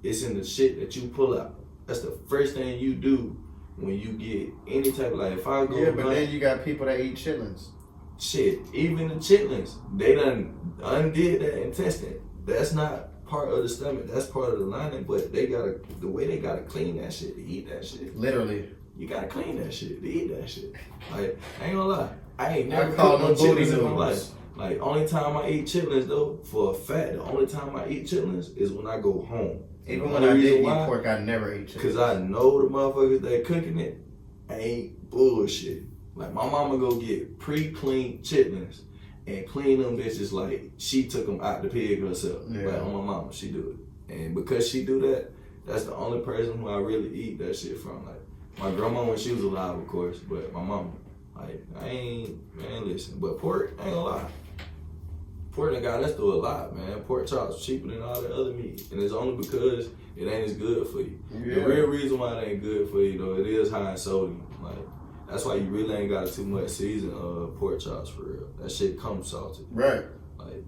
It's in the shit that you pull out. That's the first thing you do when you get any type of, like, if I go but then you got people that eat chitlins. Shit, even the chitlins, they done undid that intestine. That's not part of the stomach. That's part of the lining. But the way they gotta clean that shit to eat that shit. Literally. You gotta clean that shit to eat that shit. Like, I ain't gonna lie. I ain't never call cooked no them booty chitlins in my noodles. life. Like, only time I eat chitlins, though, for a fact, the only time I eat chitlins is when I go home. Even when I did eat pork, I never ate chitlins. Because I know the motherfuckers that cooking it ain't bullshit. Like, my mama go get pre-cleaned chitlins and clean them bitches like she took them out the pig herself. Yeah. Like, on my mama, she do it. And because she do that, that's the only person who I really eat that shit from. Like, my grandma when she was alive, of course, but my mama. Like, man, listen. But pork, I ain't gonna lie. Pork done got us through a lot, man. Pork chops cheaper than all the other meat. And it's only because it ain't as good for you. Yeah. The real reason why it ain't good for you, though, it is high in sodium. Like, that's why you really ain't got too much season pork chops for real. That shit comes salty. Right. Like,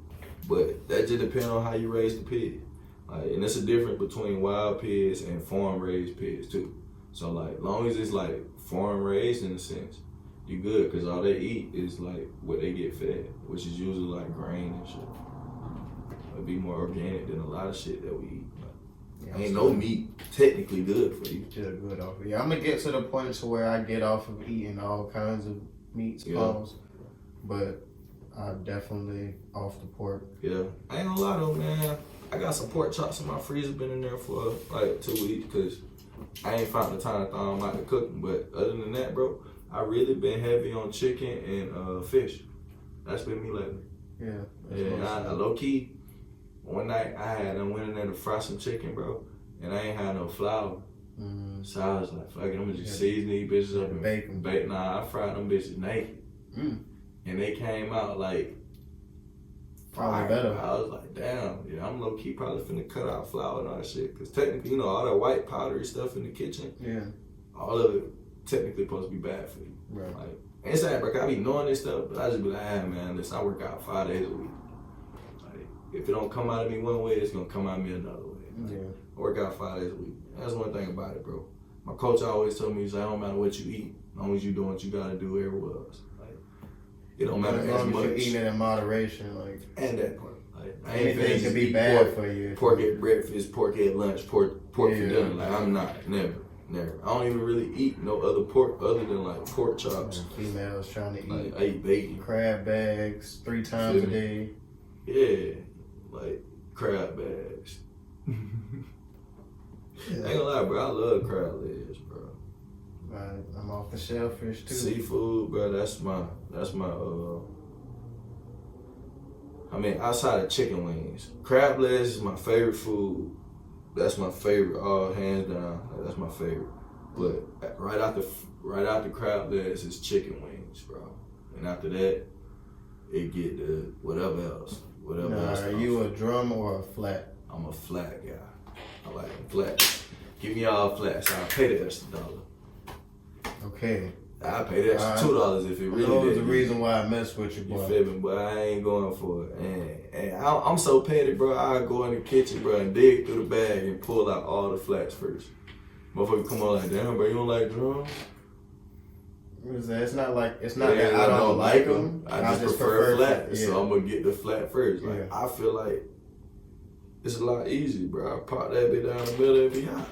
but that just depends on how you raise the pig. Like, and it's a difference between wild pigs and farm raised pigs too. So like, long as it's like farm raised in a sense, you good, cause all they eat is like what they get fed, which is usually like grain and shit. It'd be more organic than a lot of shit that we eat. Yeah, ain't no meat technically good for you. Still good off of it. Yeah, I'm gonna get to the point to where I get off of eating all kinds of meats, but I'm definitely off the pork. Yeah, I ain't gonna lie though, man. I got some pork chops in my freezer, been in there for like 2 weeks, cause I ain't found the time to throw them out to cook them. But other than that, bro, I really been heavy on chicken and fish. That's been me lately. Yeah. Yeah, I low key. One night I went in there to fry some chicken, bro, and I ain't had no flour. So I was like, fuck it, I'm gonna just season these bitches up and bake. Nah, I fried them bitches naked. And they came out like probably better. I was like, damn, yeah, I'm low key probably finna cut out flour and all that shit. Cause technically, you know, all that white powdery stuff in the kitchen, all of it technically supposed to be bad for you. Right. Like, and it's sad, bro, I be knowing this stuff, but I just be like, ah, man, listen, I work out 5 days a week. Like, if it don't come out of me one way, it's gonna come out of me another way. Like, I work out 5 days a week. That's one thing about it, bro. My coach always told me, he's like, it don't matter what you eat, as long as you doing what you gotta do everywhere else. Like, it don't matter as much. You're eating it in moderation, like. And that part. Like, I ain't anything can be bad pork, for you. Pork at breakfast, pork at lunch, pork for dinner. Like, I'm not, never. I don't even really eat no other pork other than like pork chops. Females trying to eat. Like, I eat bacon. Crab bags 3 times a day. Yeah, like crab bags. I ain't gonna lie, bro. I love crab legs, bro. I'm off the shellfish too. Seafood, bro. That's my. I mean, outside of chicken wings, crab legs is my favorite food. That's my favorite, all hands down. Like, that's my favorite. But right after crab legs is chicken wings, bro. And after that, it get the whatever else. Are you a drum or a flat? I'm a flat guy. I like them flat. Give me all flats. I'll pay the extra $1. Okay. I'll pay the extra $2 if it really That was did. the reason why I messed with you, boy. You feel me? But I ain't going for it. And I'm so petty, bro. I go in the kitchen, bro, and dig through the bag and pull out all the flats first. Motherfucker come on like, damn, bro, you don't like drums? It's not that I don't like them. I just prefer flat. Yeah. So I'm going to get the flat first. Like, I feel like it's a lot easier, bro. I pop that bit down the middle and be hot.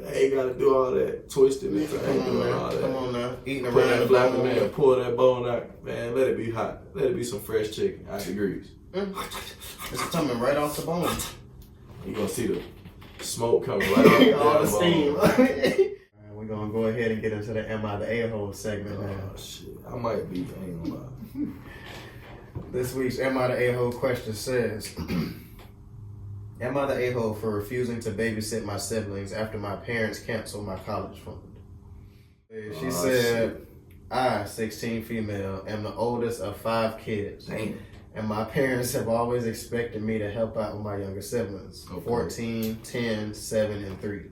I ain't got to do all that twisting and doing all that. Come on now. Eating Put around that the flap bone. man, pull that bone out. Man, let it be hot. Let it be some fresh chicken out the grease. It's coming right off the bone. You gonna see the smoke coming right off All the the steam. bone. We're going to go ahead and get into the Am I the A-hole segment now. Oh, shit. I might be, I ain't gonna lie. This week's Am I the A-hole question says, am I the a-hole for refusing to babysit my siblings after my parents canceled my college fund? She said, I, 16 female, am the oldest of 5 kids. Damn. And my parents have always expected me to help out with my younger siblings. Okay. 14, 10, 7, and 3.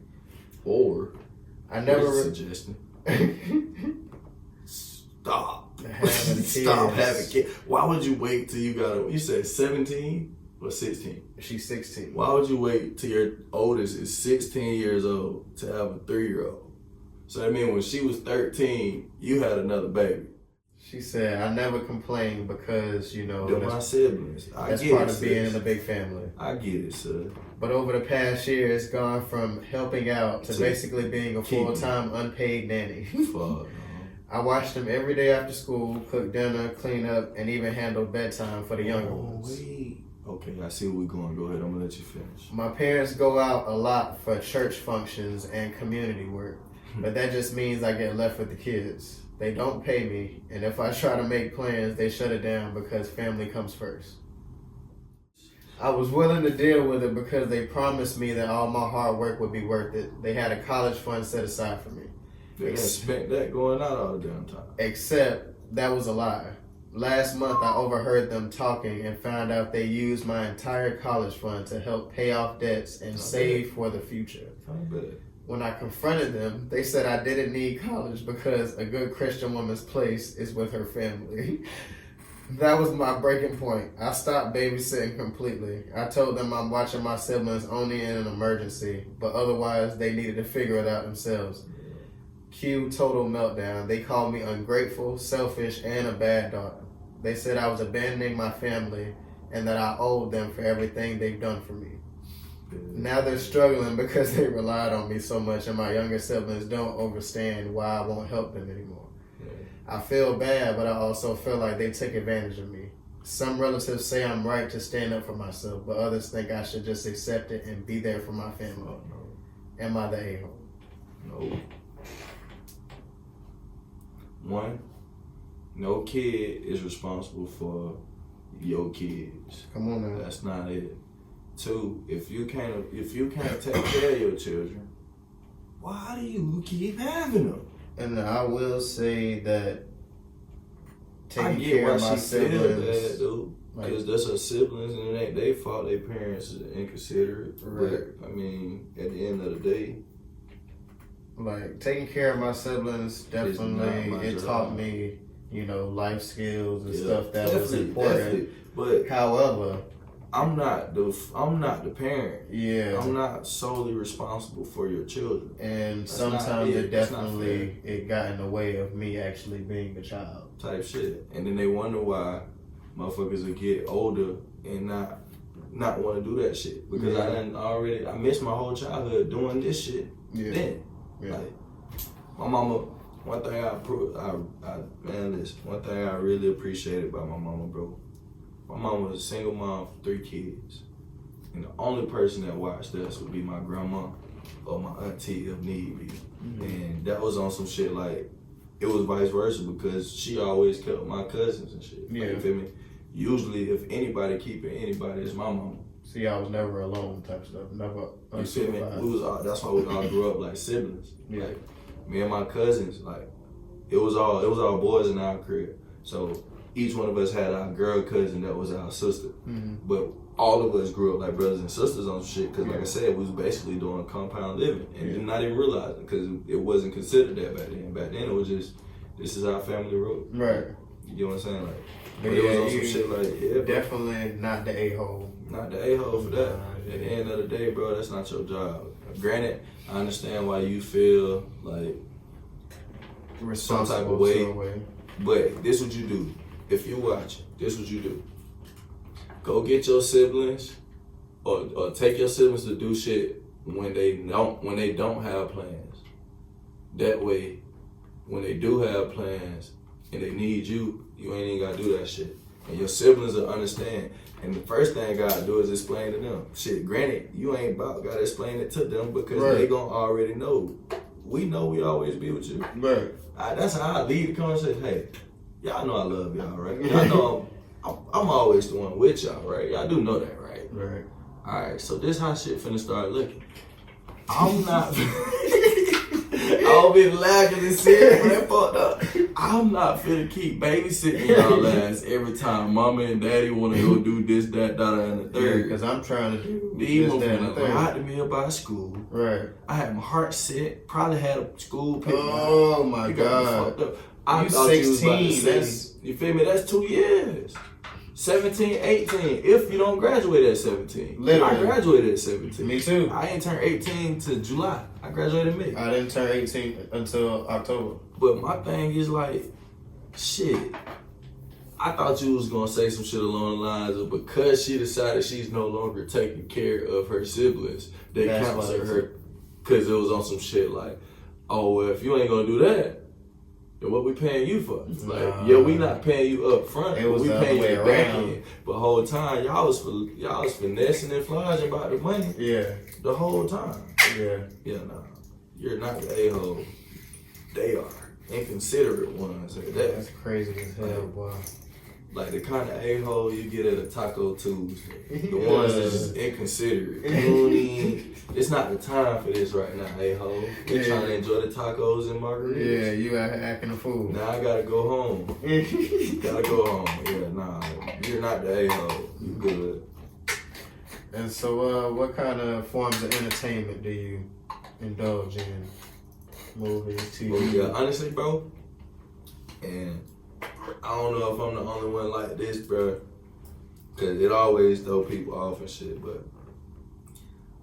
Or, I never... suggesting. Stop. Stop having kids. Why would you wait till you got you said 17 or 16? She's 16. Why would you wait till your oldest is 16 years old to have a 3-year-old? So that means when she was 13, you had another baby. She said, I never complain because, you know, They're my siblings. that's part of being in a big family. I get it, sir. But over the past year, it's gone from helping out to basically being a full-time unpaid nanny. Fuck, no. I watched them every day after school, cook dinner, clean up, and even handle bedtime for the younger ones. Wait. Okay, I see where we're going. Go ahead. I'm going to let you finish. My parents go out a lot for church functions and community work, but that just means I get left with the kids. They don't pay me, and if I try to make plans, they shut it down because family comes first. I was willing to deal with it because they promised me that all my hard work would be worth it. They had a college fund set aside for me. They expect that going out all the damn time. Except that was a lie. Last month, I overheard them talking and found out they used my entire college fund to help pay off debts and save for the future. I bet. When I confronted them, they said I didn't need college because a good Christian woman's place is with her family. That was my breaking point. I stopped babysitting completely. I told them I'm watching my siblings only in an emergency, but otherwise they needed to figure it out themselves. Cue total meltdown. They called me ungrateful, selfish, and a bad daughter. They said I was abandoning my family and that I owed them for everything they've done for me. Now they're struggling because they relied on me so much, and my younger siblings don't understand why I won't help them anymore. I feel bad, but I also feel like they take advantage of me. Some relatives say I'm right to stand up for myself, but others think I should just accept it and be there for my family. Oh, no. Am I the a-hole? No. One, no kid is responsible for your kids. Come on now. That's not it. Two, if you can't take care of your children, why do you keep having them? And I will say that I taking get care why of my she feel siblings, bad, dude. Because that's her siblings, and it ain't their fault. Their parents are inconsiderate. Right. But I mean, at the end of the day, like taking care of my siblings, definitely it taught me, you know, life skills and stuff that was important. Definitely. But however, I'm not the parent. Yeah. I'm not solely responsible for your children. And That's sometimes it That's definitely it got in the way of me actually being a child. Type shit. And then they wonder why motherfuckers will get older and not want to do that shit. Because I missed my whole childhood doing this shit then. Yeah. Like, my mama, one thing one thing I really appreciated about my mama, bro. My mama was a single mom for 3 kids. And the only person that watched us would be my grandma or my auntie if need be. Mm-hmm. And that was on some shit like, it was vice versa because she always kept my cousins and shit. Yeah. Like, you feel me? Usually if anybody keeping anybody, it's my mama. See, I was never alone type stuff. Never you feel me? That's why we all grew up like siblings. Yeah. Like, me and my cousins, like, it was all boys in our crib. So each one of us had our girl cousin that was our sister. Mm-hmm. But all of us grew up like brothers and sisters on shit because, like I said, we was basically doing compound living and not even realizing because it wasn't considered that back then. Back then, it was just, this is our family road. Right. You know what I'm saying? Like, but it was on some shit like, definitely not the a-hole. Not the a-hole for that. At the end of the day, bro, that's not your job. Granted, I understand why you feel like some type of way, but this what you do. If you watch, this what you do. Go get your siblings, or take your siblings to do shit when they don't have plans. That way, when they do have plans and they need you, you ain't even gotta do that shit. And your siblings will understand. And the first thing I gotta do is explain to them. Shit, granted, you ain't about gotta explain it to them because they gonna already know. We know we always be with you. Right. That's how I lead the conversation. Hey, y'all know I love y'all, right? Y'all know I'm always the one with y'all, right? Y'all do know that, right? Right. Alright, so this how shit finna start looking. I'm not I'll be laughing and serious, but that fucked up. I'm not finna keep babysitting y'all ass every time mama and daddy wanna go do this, that, and the third. Because I'm trying to do these motherfuckers ride to me about school. Right. I had my heart set, probably had a school pick. Oh my God. I thought 16, you was about to say, you feel me? That's 2 years. 17, 18, if you don't graduate at 17. Literally. I graduated at 17. Me too. I ain't turned 18 to July. I graduated in May. I didn't turn 18 until October. But my thing is like, Shit. I thought you was gonna say some shit along the lines of because she decided she's no longer taking care of her siblings, they counsel her because it was on some shit like, oh well, if you ain't gonna do that, then what we paying you for? Like, yeah, we not paying you up front, but we paying you back end. But the whole time y'all was finessing and flogging about the money. Yeah. The whole time. Yeah. Yeah, nah. You're not the a-hole. They are. Inconsiderate ones. That's crazy as hell, boy. Like the kind of a-hole you get at a Taco Tuesday. The ones that's just inconsiderate. It's not the time for this right now, a-hole. You're trying to enjoy the tacos and margaritas. Yeah, you out here acting a fool. Now I gotta go home. Gotta go home. Yeah, nah. You're not the a-hole. You good. And so, what kind of forms of entertainment do you indulge in? Movies, TV? Well, yeah, honestly, bro, and I don't know if I'm the only one like this, bro, because it always throw people off and shit, but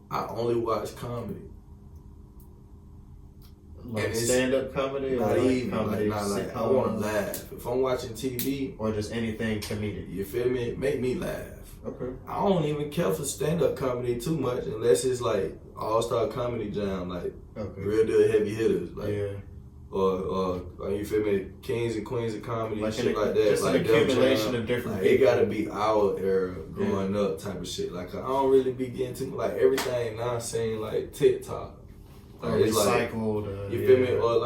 I only watch comedy. Like stand-up comedy? Not or even, comedy, like I want to laugh. If I'm watching TV. Or just anything comedic? You feel me? Make me laugh. Okay. I don't even care for stand-up comedy too much unless it's like all-star comedy jam, like real deal heavy hitters. Like, yeah. Or you feel me? Kings and queens of comedy, like shit like that. Just like an accumulation of different people. It gotta be our era growing up type of shit. Like I don't really be getting too like everything now saying like TikTok. Like, it's recycled. Like, you feel me? Or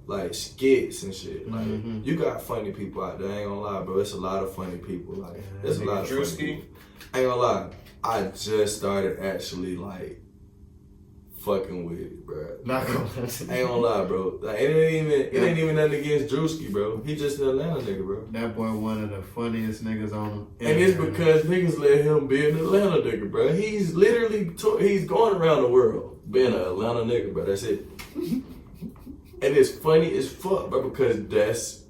like skits and shit. Like you got funny people out there. I ain't gonna lie, bro. It's a lot of funny people. Like there's a lot of funny people. I ain't gonna lie. I just started actually like fucking with it, bro. Not gonna ain't gonna lie, bro. Like it ain't even nothing against Drewski, bro. He just an Atlanta nigga, bro. That boy one of the funniest niggas on him. And it's because niggas let him be an Atlanta nigga, bro. He's literally he's going around the world being an Atlanta nigga, bro. That's it. And it's funny as fuck, bro, because that's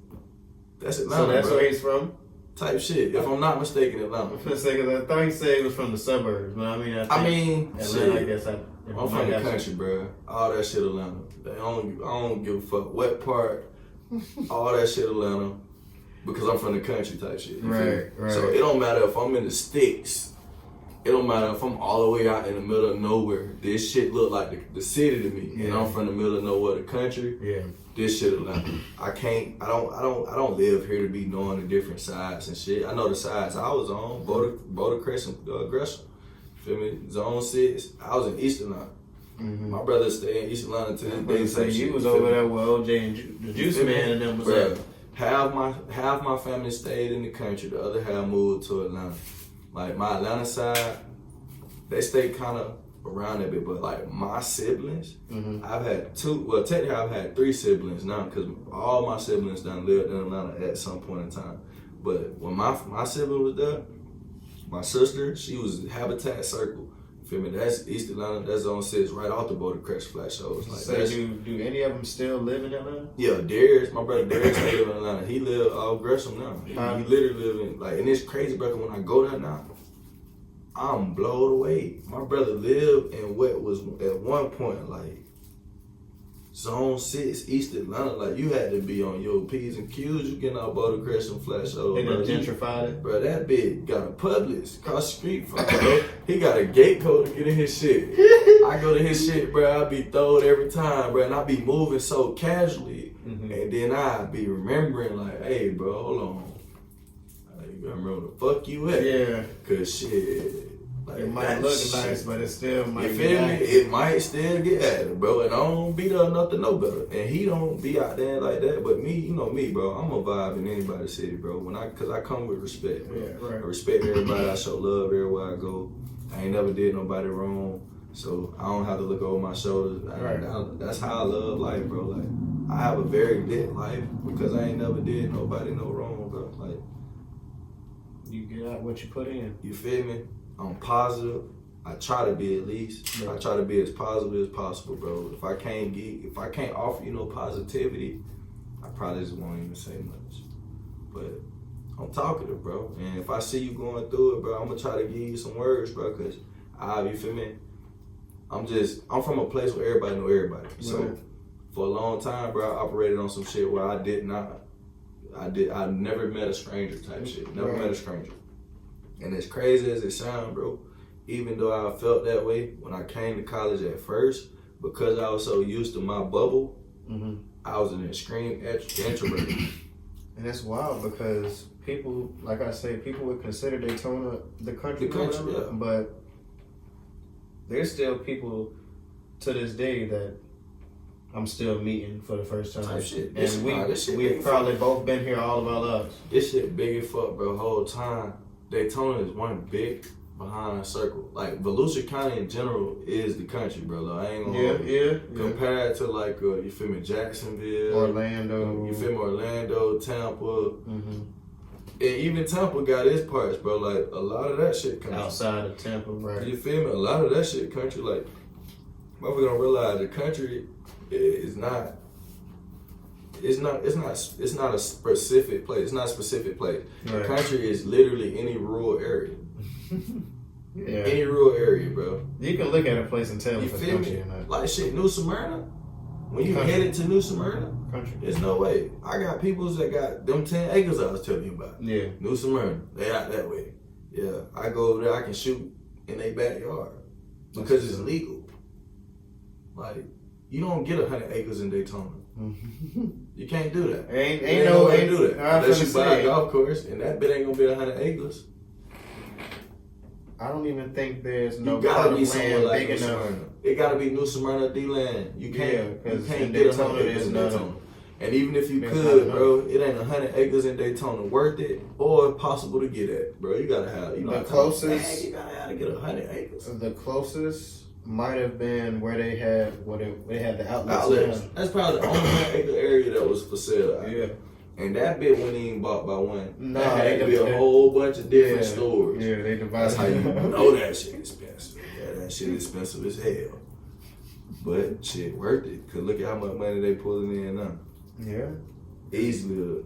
Atlanta. So that's bro. where he's from. Type shit. If I'm not mistaken, Atlanta. For a second, I thought he said he was from the suburbs, but I mean, Atlanta. Shit. I guess I'm from the country, bro. All that shit Atlanta. I don't give a fuck what part. All that shit Atlanta. Because I'm from the country type shit. Right. So it don't matter if I'm in the sticks. It don't matter if I'm all the way out in the middle of nowhere. This shit look like the city to me. Yeah. And I'm from the middle of nowhere, the country. Yeah. This shit Atlanta. I don't live here to be knowing the different sides and shit. I know the sides I was on. Boulder Crescent, Gresham. Feel me? Zone 6. I was in East Atlanta. Mm-hmm. My brother stayed in East Atlanta to this day. So you was over there with OJ and the Juice Man and them was at. Half my family stayed in the country. The other half moved to Atlanta. Like my Atlanta side, they stayed kind of around that bit. But like my siblings, I've had two. Well, technically I've had 3 siblings now because all my siblings done lived in Atlanta at some point in time. But when my sibling was there, my sister, she was Habitat Circle. Feel me? That's East Atlanta. That's Zone 6, right off the Boulder Crest flat shows. Like, so do any of them still live in Atlanta? Yeah, Darius, my brother Darius, live in Atlanta. He live off Gresham now. He literally live in and it's crazy, brother. When I go there now, I'm blown away. My brother lived in what was at one point like Zone 6, East Atlanta. Like you had to be on your P's and Q's. You getting out Boulder Crest and flat shows. They done gentrified it. Bro, that bitch got a Publix across the street from bro. He got a gate code to get in his shit. I go to his shit, bro. I be throwed every time, bro. And I be moving so casually. And then I be remembering like, hey, bro, hold on. You gotta remember the fuck you at. Yeah. Cause shit. Like, it might look nice, but it still might you feel me? It might still get at it, bro. And I don't be there enough to know better. And he don't be out there like that. But me, you know me, bro. I'm a vibe in anybody's city, bro. Cause I come with respect, bro. Yeah, right. I respect everybody. I show love everywhere I go. I ain't never did nobody wrong. So I don't have to look over my shoulders. That's how I love life, bro. Like I have a very lit life because I ain't never did nobody no wrong, bro. Like you get out what you put in. You feel me? I'm positive. I try to be at least. Yeah. I try to be as positive as possible, bro. If I can't offer you no positivity, I probably just won't even say much. But I'm talkative, bro. And if I see you going through it, bro, I'm gonna try to give you some words, bro. Cause you feel me? I'm from a place where everybody know everybody. So for a long time, bro, I operated on some shit where I did not I never met a stranger type shit. Never met a stranger. And as crazy as it sounds, bro, even though I felt that way when I came to college at first, because I was so used to my bubble, I was an extreme introvert. And that's wild because people, like I say, people would consider Daytona the country, yeah. But there's still people to this day that I'm still meeting for the first time. Type shit. And we've probably both been here all of our lives. This shit big as fuck, bro. Whole time. Daytona is one big behind circle. Like Volusia County in general is the country, bro. I ain't gonna compared to like you feel me, Jacksonville, Orlando, you feel me, Orlando, Tampa. And even Tampa got its parts, bro. Like a lot of that shit country. Outside of Tampa, right? You feel me? A lot of that shit country. Like, motherfucker don't realize the country is not. It's not a specific place. It's not a specific place. Right. The country is literally any rural area. Any rural area, bro. You can look at a place and tell if it's country or not. Like shit, New Smyrna. When you headed to New Smyrna, there's no way. I got peoples that got them 10 acres I was telling you about. Yeah. New Smyrna. They out that way. Yeah. I go over there, I can shoot in their backyard. Because it's legal. Like, you don't get 100 acres in Daytona. You can't do that. Ain't no way to do that. Unless you buy a golf course, and that bit ain't gonna be 100 acres. I don't even think there's no. You gotta be somewhere like New Smyrna. It gotta be New Smyrna D-land. You can't get 100 acres in Daytona. And even if you could, bro, it ain't 100 acres in Daytona worth it or possible to get at, bro. You gotta have, the closest. You gotta have to get 100 acres. The closest might have been where they had the outlets. That's probably the only 100 acre area that was for sale. Yeah. And that bit wasn't even bought by one. No, that had to be a whole bunch of different stores. Yeah, they divided. That's how you know that shit expensive. Yeah, that shit expensive as hell. But shit worth it. Cause look at how much money they pulling in now. Yeah. Easily,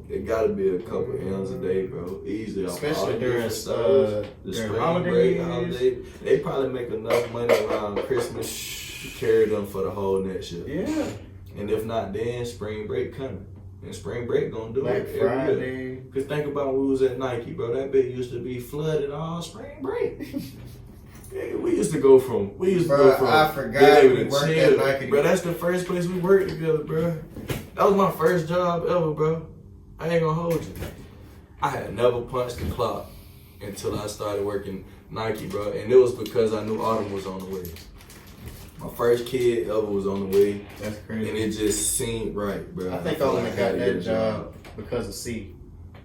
it gotta be a couple M's a day, bro. Easily, especially during the spring break holiday. They probably make enough money around Christmas to carry them for the whole next year. Yeah. And if not, then spring break coming. And spring break gonna do Black it Friday. every year. Cause think about when we was at Nike, bro. That bit used to be flooded all spring break. Yeah, we used to go from. I forgot we worked at Nike. Bro, that's the first place we worked together, bro. That was my first job ever, bro. I ain't gonna hold you. I had never punched the clock until I started working Nike, bro. And it was because I knew Autumn was on the way. My first kid ever was on the way. That's crazy. And it just seemed right, bro. I think I only got that job because of C.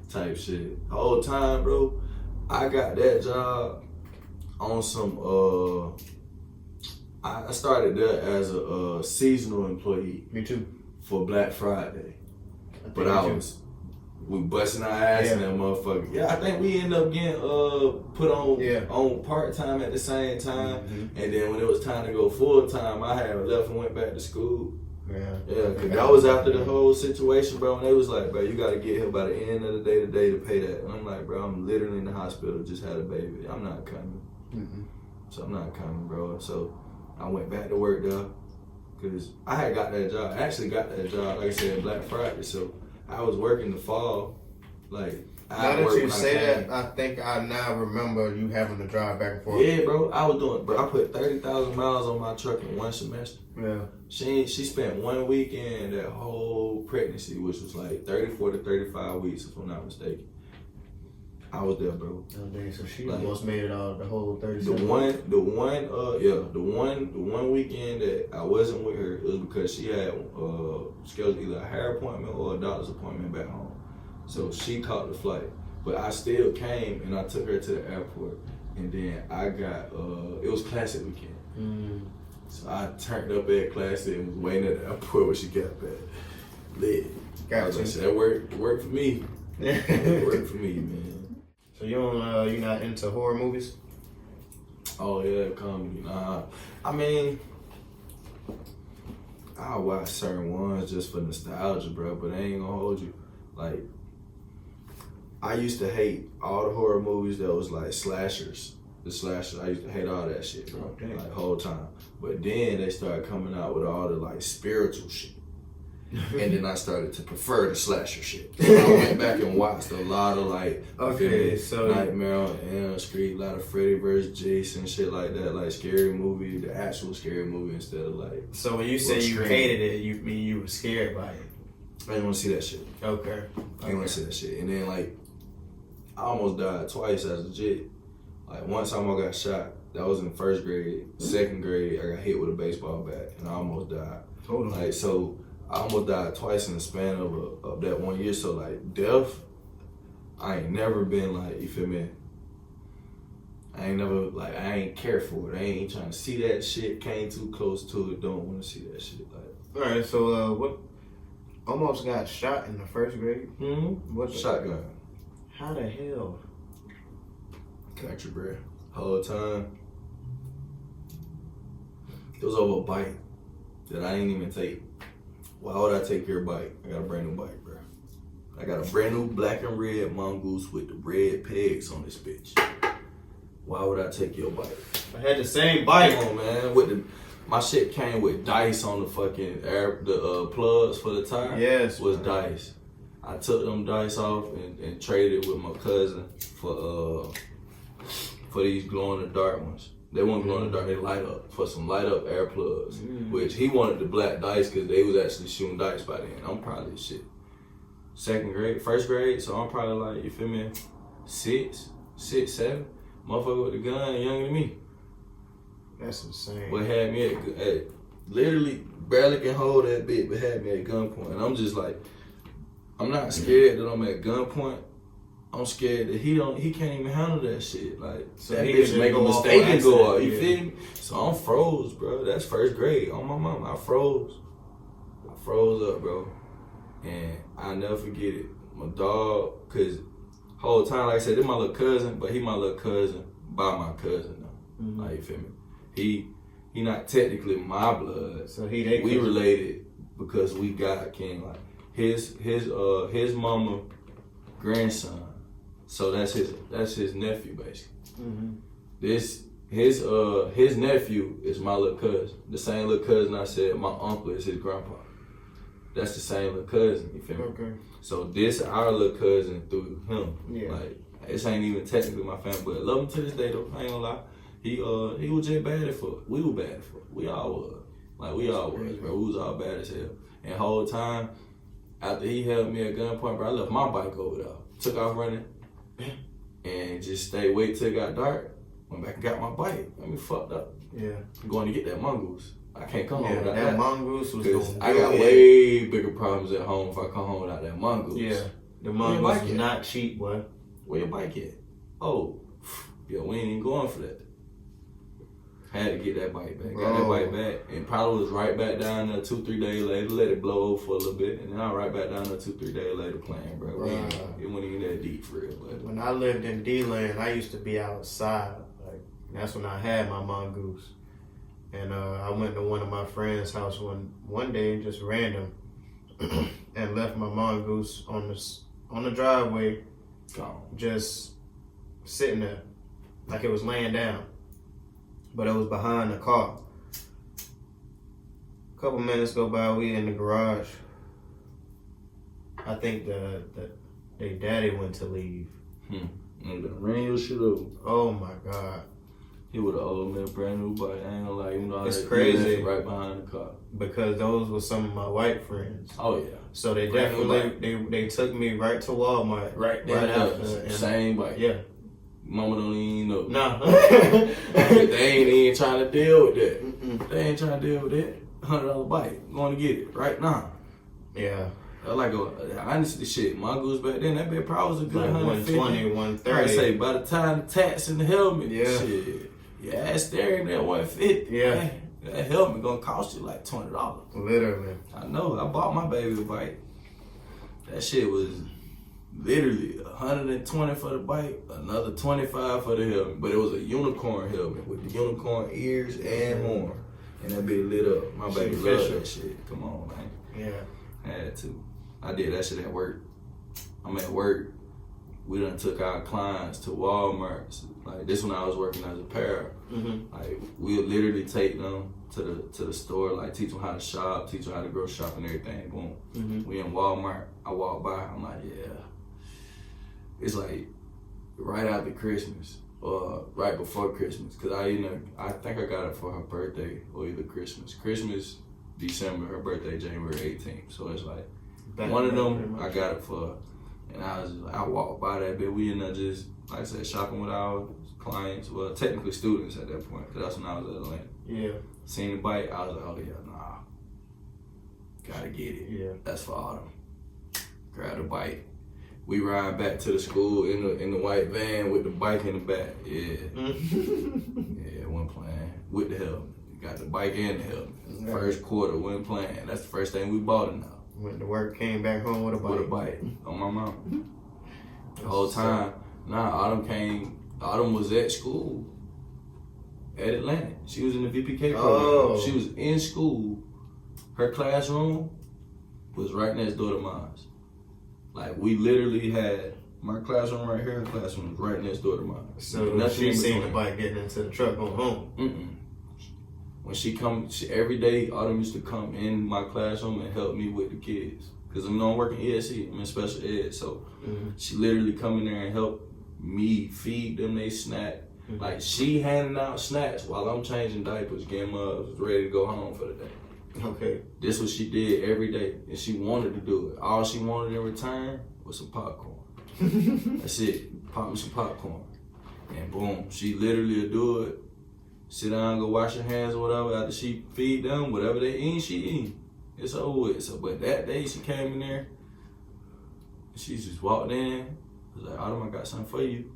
Type shit. The whole time, bro, I got that job on some, I started there as a seasonal employee. Me too. For Black Friday. But we busting our ass in that motherfucker. Yeah, I think we ended up getting put on part-time at the same time. And then when it was time to go full-time, I had left and went back to school. Yeah, cause that was after the whole situation, bro. And they was like, bro, you gotta get here by the end of the day today to pay that. And I'm like, bro, I'm literally in the hospital, just had a baby. I'm not coming. So I'm not coming, bro. So I went back to work there. Cause I had got that job. I actually got that job, like I said, Black Friday. So I was working the fall. Like, now that you say that, I think I now remember you having to drive back and forth. Yeah, bro. I put 30,000 miles on my truck in one semester. Yeah. She spent one weekend that whole pregnancy, which was like 34 to 35 weeks, if I'm not mistaken. I was there, bro. Oh, dang, so she almost made it all the whole 37. The one weekend that I wasn't with her, it was because she had scheduled either a hair appointment or a doctor's appointment back home. So she caught the flight. But I still came and I took her to the airport. And then I got, it was Classic weekend. So I turned up at Classic and was waiting at the airport when she got back. Lit. Gotcha. Like, that worked for me. It worked for me, man. So you're not into horror movies? Oh yeah, comedy. Nah, I mean, I watch certain ones just for nostalgia, bro. But I ain't gonna hold you. Like, I used to hate all the horror movies that was like slashers. The slashers, I used to hate all that shit, bro. Okay. Like whole time. But then they started coming out with all the like spiritual shit. And then I started to prefer the slasher shit. So I went back and watched a lot of like Nightmare on Elm Street, a lot of Freddy vs. Jason, shit like that, like scary movie, the actual scary movie instead of like. So when you say you hated it, you mean you were scared by it? I didn't want to see that shit. Okay. I didn't want to see that shit. And then like, I almost died twice as legit. Like once I almost got shot. That was in first grade. Second grade, I got hit with a baseball bat and I almost died. Hold on. Like so. I almost died twice in the span of that 1 year. So like death, I ain't never been like, you feel me? I ain't care for it. I ain't trying to see that shit. Came too close to it. Don't want to see that shit. Like. All right. So what? Almost got shot in the first grade. Mm-hmm. What? Shotgun. How the hell? Country, bro. Whole time. It was over a bike that I didn't even take. Why would I take your bike? I got a brand new bike, bro. I got a brand new black and red Mongoose with the red pegs on this bitch. Why would I take your bike? I had the same bike. Come on, man. My shit came with dice on the fucking plugs for the tire. Yes, was dice. I took them dice off and traded with my cousin for these glow in the dark ones. They weren't glow in the dark, they light up for some light up air plugs. Which he wanted the black dice because they was actually shooting dice by then. I'm probably first grade, so I'm probably like, you feel me, 6, 7. Motherfucker with the gun younger than me. That's insane. But had me at literally barely can hold that bitch, but had me at gunpoint. And I'm just like, I'm not scared that I'm at gunpoint. I'm scared that he can't even handle that shit. Like, so that bitch make a mistake and go out. You feel me? So I'm froze, bro. That's first grade. On my mama, I froze up, bro. And I'll never forget it. My dog, cause whole time, like I said, this my little cousin, but he my little cousin by my cousin though. Mm-hmm. Like, you feel me? He not technically my blood. So we related because we got kin. Like his mama grandson. So that's his nephew basically. Mm-hmm. His nephew is my little cousin. The same little cousin I said my uncle is his grandpa. That's the same little cousin, you feel me? Okay. So this our little cousin through him. Yeah. Like this ain't even technically my family, but I love him to this day though. I ain't gonna lie. He was just bad at foot. We were bad at foot. We all was. Like we all was, bro. We was all bad as hell. And whole time after he held me at gunpoint, bro, I left my bike over there. Took off running. And just wait till it got dark. Went back and got my bike. I mean, fucked up. Yeah. I'm going to get that mongoose. I can't come home without that mongoose was going. I got way bigger problems at home if I come home without that mongoose. Yeah. The mongoose is not cheap, boy. Where your bike at? Oh, yeah, we ain't even going for that. Had to get that bike back. Got that bike back and probably was right back down there 2-3 days later. Let it blow over for a little bit. And then I was right back down there 2-3 days later playing, bro. It wasn't even that deep for real. But when I lived in D-Land, I used to be outside. Like that's when I had my mongoose. And I went to one of my friend's house one day, just random, and left my mongoose on the driveway, just sitting there, like it was laying down. But it was behind the car. A couple minutes go by, we in the garage. I think their daddy went to leave. And ran your shit over. Oh my God. He would have owed me a brand new bike. I ain't gonna lie, even though it's crazy. Right behind the car. Because those were some of my white friends. Oh yeah. So they definitely they took me right to Walmart right after. Same bike. Yeah. Mama don't even know. Nah. They ain't even trying to deal with that. They ain't trying to deal with that. $100 bike. I'm going to get it right now. Yeah. Honestly, shit, mongoose back then, that bitch probably was a good like 120, 130. I say, by the time the tats and the helmet, yeah. Shit, your ass staring at 150. Yeah. Man, that helmet gonna cost you like $20. Literally. I know. I bought my baby a bike. That shit was literally $120 for the bike, another $25 for the helmet. But it was a unicorn helmet with the unicorn ears and horn. And that bitch lit up. My baby loved that shit. Come on, man. Yeah. I had to. I did that shit at work. I'm at work. we done took our clients to Walmart. Like this when I was working as a para. Like we'll literally take them to the store, like teach them how to shop, teach them how to grocery shop and everything. Boom. We in Walmart. I walk by. I'm like, yeah. It's like right after Christmas or right before Christmas, cause I think I got it for her birthday or either Christmas. Christmas, December. Her birthday, January 18th. So it's like one of them I got it for her. And I walked by that bit. We in there just, like I said, shopping with our clients. Well, technically students at that point, because that's when I was at Atlanta. Yeah. Seen the bike, I was like, oh yeah, nah. Gotta get it. Yeah. That's for Autumn. Grab the bike. We ride back to the school in the white van with the bike in the back. Yeah. Yeah, wasn't playing. With the helmet. Got the bike and the helmet. Yeah. First quarter, wasn't playing. That's the first thing we bought it now. Went to work, came back home with a bike. With a bike on my mom. The whole time. Autumn was at school at Atlanta. She was in the VPK program. Oh. She was in school. Her classroom was right next door to mine. Like we literally had my classroom right here, her classroom was right next door to mine. So she seen the bike getting into the truck going home. When every day, Autumn used to come in my classroom and help me with the kids. Cause I'm working ESC, I'm in special ed. So she literally come in there and help me feed them they snack. Like she handing out snacks while I'm changing diapers, getting my ready to go home for the day. Okay. This what she did every day, and she wanted to do it. All she wanted in return was some popcorn. That's it. Pop me some popcorn. And boom, she literally would do it. Sit down, go wash your hands or whatever. After she feed them, whatever they eat, she eat. It's over with. So, but that day she came in there, she just walked in. I was like, Autumn, I got something for you.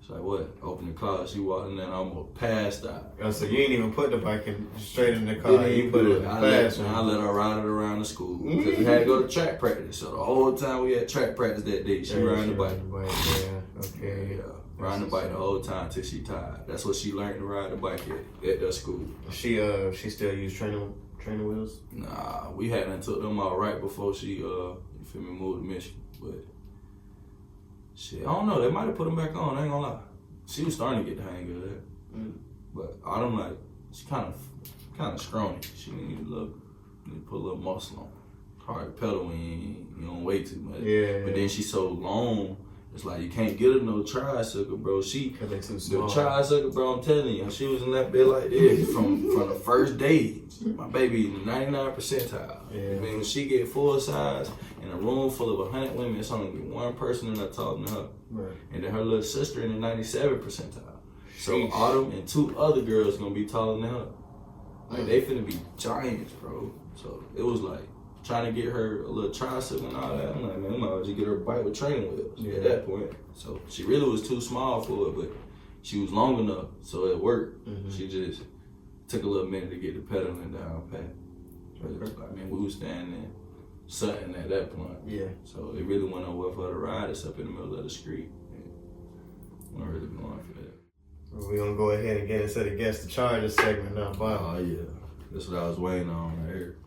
She's like, what? Open the closet. She walked in there and I almost passed out. Oh, so you ain't even put the bike straight in the car. You put it in the classroom. I let her ride it around the school. Because we had to go to track practice. So the whole time we had track practice that day, she riding the bike. Yeah, okay. Yeah. Riding the bike the whole time till she tired. That's what she learned to ride the bike at that school. She still use training wheels? Nah, we hadn't took them out right before she you feel me, moved to Michigan. But shit, I don't know. They might have put them back on. I ain't gonna lie. She was starting to get the hang of that. But Autumn, like, she kind of scrawny. She need to put a little muscle on. Hard to pedal when you don't weigh too much. Yeah. But then she's so long. It's like you can't get her no tricycle, bro. Cause they too small. The tricycle, bro. I'm telling you, she was in that bed like this from the first day. My baby in the 99th percentile. Yeah. I mean, when she get full size in a room full of 100 women, it's only one person in there taller than her, right. And then her little sister in the 97th percentile. So Sheesh. Autumn and two other girls gonna be taller than her. Like they finna be giants, bro. So it was like trying to get her a little tricycle and all that. I'm like, man, I might just get her a bike with training wheels at that point. So she really was too small for it, but she was long enough, so it worked. She just took a little minute to get the pedaling down pat. I mean, we was standing in Sutton at that point. Yeah. So it really went nowhere for her to ride us up in the middle of the street. We weren't really going for that. We're gonna go ahead and get into the Guess the Charges segment now, Bob. Oh yeah. That's what I was waiting on right here.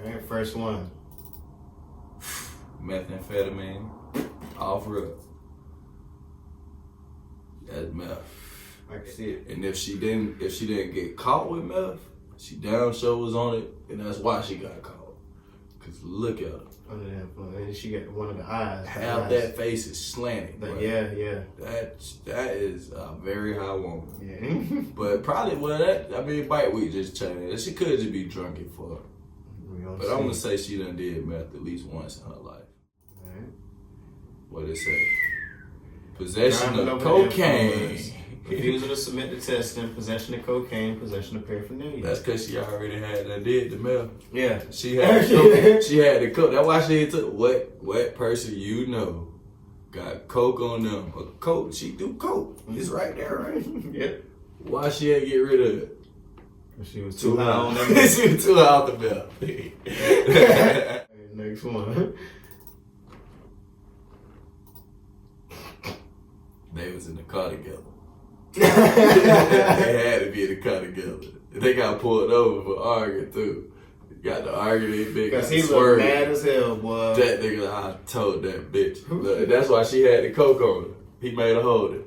Alright, first one. Methamphetamine, off rip. That's meth. I can see it. And if she didn't get caught with meth, she damn sure was on it, and that's why she got caught. Cause look at her. Under that influence, and she got one of the eyes. Half that face is slanted. Yeah. That is a very high woman. Yeah. But probably bite week just changed. She could just be drunk at fuck. But I'm gonna say she done did meth at least once in her life. Alright. What it say? Possession of cocaine. Refusal to submit to testing, possession of cocaine, possession of paraphernalia. That's because she already did the meth. Yeah. She had coke. She had the coke. That's why she took what person you know got coke on them. A coke, she do coke. It's right there, right? Yeah. Why she had to get rid of it? She was too high on that. She was too high off the meth. Next one. They was in the car together. They had to be in the car together. They got pulled over for arguing too. Got to argue this bitch. Because he looked mad as hell, boy. That nigga, I told that bitch. Look, that's why she had the coke on her. He made her hold it.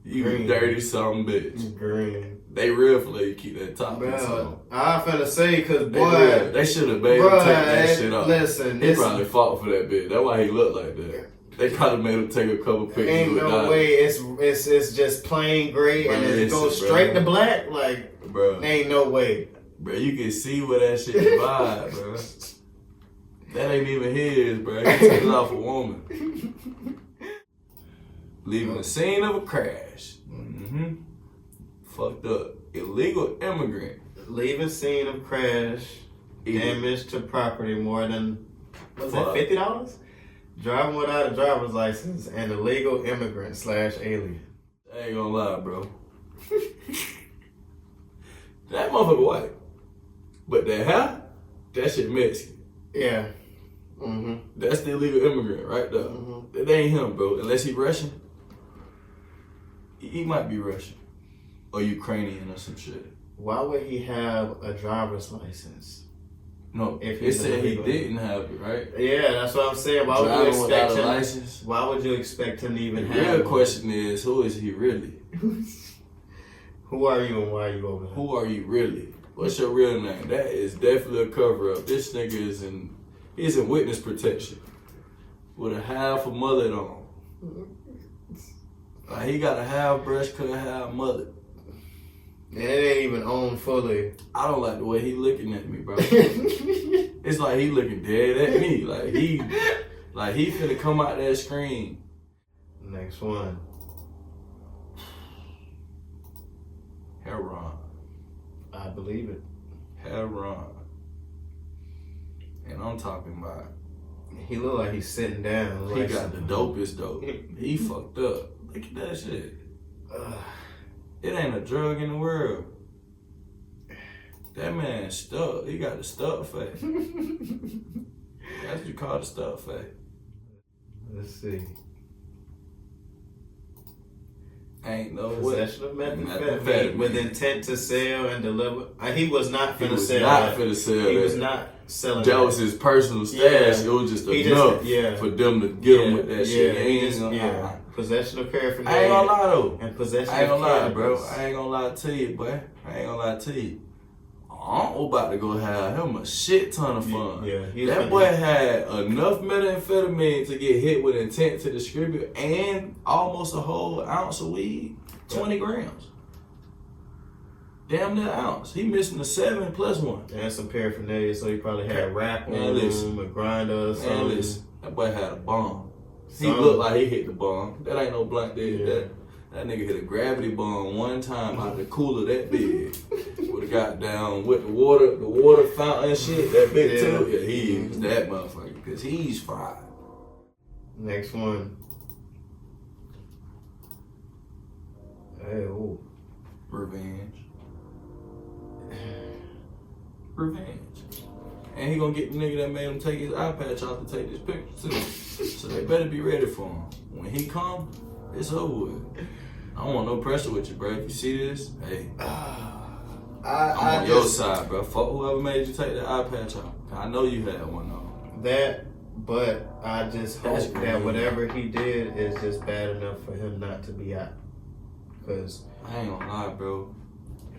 You Green. dirty something bitch. Green. They real for you keep that top piece on. I finna say, cause boy, they should have made him take that shit off. Listen, he probably fought for that bitch. That's why he looked like that. They probably made him take a couple pictures. Ain't no way. It's just plain gray and it goes straight to black. Like, bro, ain't no way. Bro, you can see where that shit vibe, bro. That ain't even his, bro. He took it off a woman. Leaving the scene of a crash. Fucked up. Illegal immigrant. Leaving scene of crash. Damage to property more than, what's that, $50? Driving without a driver's license and illegal immigrant / alien. I ain't gonna lie, bro. That motherfucker white. But that hair, that shit Mexican. Yeah. That's the illegal immigrant right there. That ain't him, bro. Unless he Russian. He might be Russian. Or Ukrainian or some shit. Why would he have a driver's license? No, it said he didn't have it, right? Yeah, that's what I'm saying. Why would you expect him? License? Why would you expect him to even have the real question is, who is he really? Who are you and why are you over there? Who are you really? What's your real name? That is definitely a cover up. This nigga is in witness protection with a half a mullet on. Like he got a half brush cut, half mullet. And it ain't even on fully. I don't like the way he looking at me, bro. It's like he looking dead at me. Like he finna come out that screen. Next one. Heron. I believe it. Heron. And I'm talking about. He look like he's sitting down. He got the dopest dope. He fucked up. Look at that shit. It ain't a drug in the world. That man stuck. He got the stuck face. That's what you call the stuck face. Let's see. Ain't no possession of methamphetamine with intent to sell and deliver. He was not finna sell. He was not selling. That was his personal stash. It was just enough for them to get him with that shit. Possession of paraphernalia. I ain't gonna lie though. And possession I ain't of gonna lie, cannabis. bro. I ain't gonna lie to you, boy. I ain't gonna lie to you. I'm about to go have him a shit ton of fun. That boy had enough methamphetamine to get hit with intent to distribute and almost a whole ounce of weed. 20 grams. Damn near an ounce. He missing the 7 plus 1. And some paraphernalia, so he probably had a wrap on him, a grinder or something. Listen, that boy had a bomb. He looked like he hit the bomb. That ain't no blunt did. That nigga hit a gravity bomb one time out the cooler that big. Would've got down with the water fountain and shit, that big too. Yeah, he used that motherfucker because he's fried. Next one. Hey, ooh. Revenge. And he gonna get the nigga that made him take his eye patch off to take this picture too. So they better be ready for him. When he come, it's over with. I don't want no pressure with you, bro. If you see this, hey. I'm on your side, bro. Fuck whoever made you take that eye patch off. I know you had one on. But I just hope that whatever he did is just bad enough for him not to be out. Cause I ain't gonna lie, bro.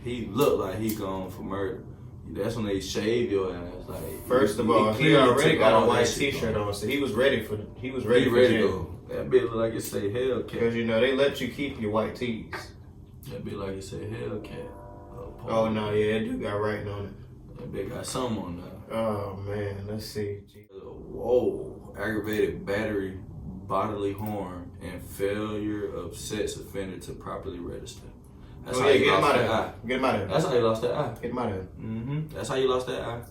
He looked like he gone for murder. That's when they shave your ass. Like, first of all, he already got a white T-shirt on, so he was ready for jail. Go. That bitch look like it say Hellcat. Because they let you keep your white tees. That bitch like it say Hellcat. Oh no, it do got writing on it. That bitch got something on there. Oh man, let's see. Whoa, aggravated battery, bodily harm, and failure of sex offender to properly register. That's how you lost that eye. Get him out of here. That's how you lost that eye. Get him out of here. That's how you lost that eye.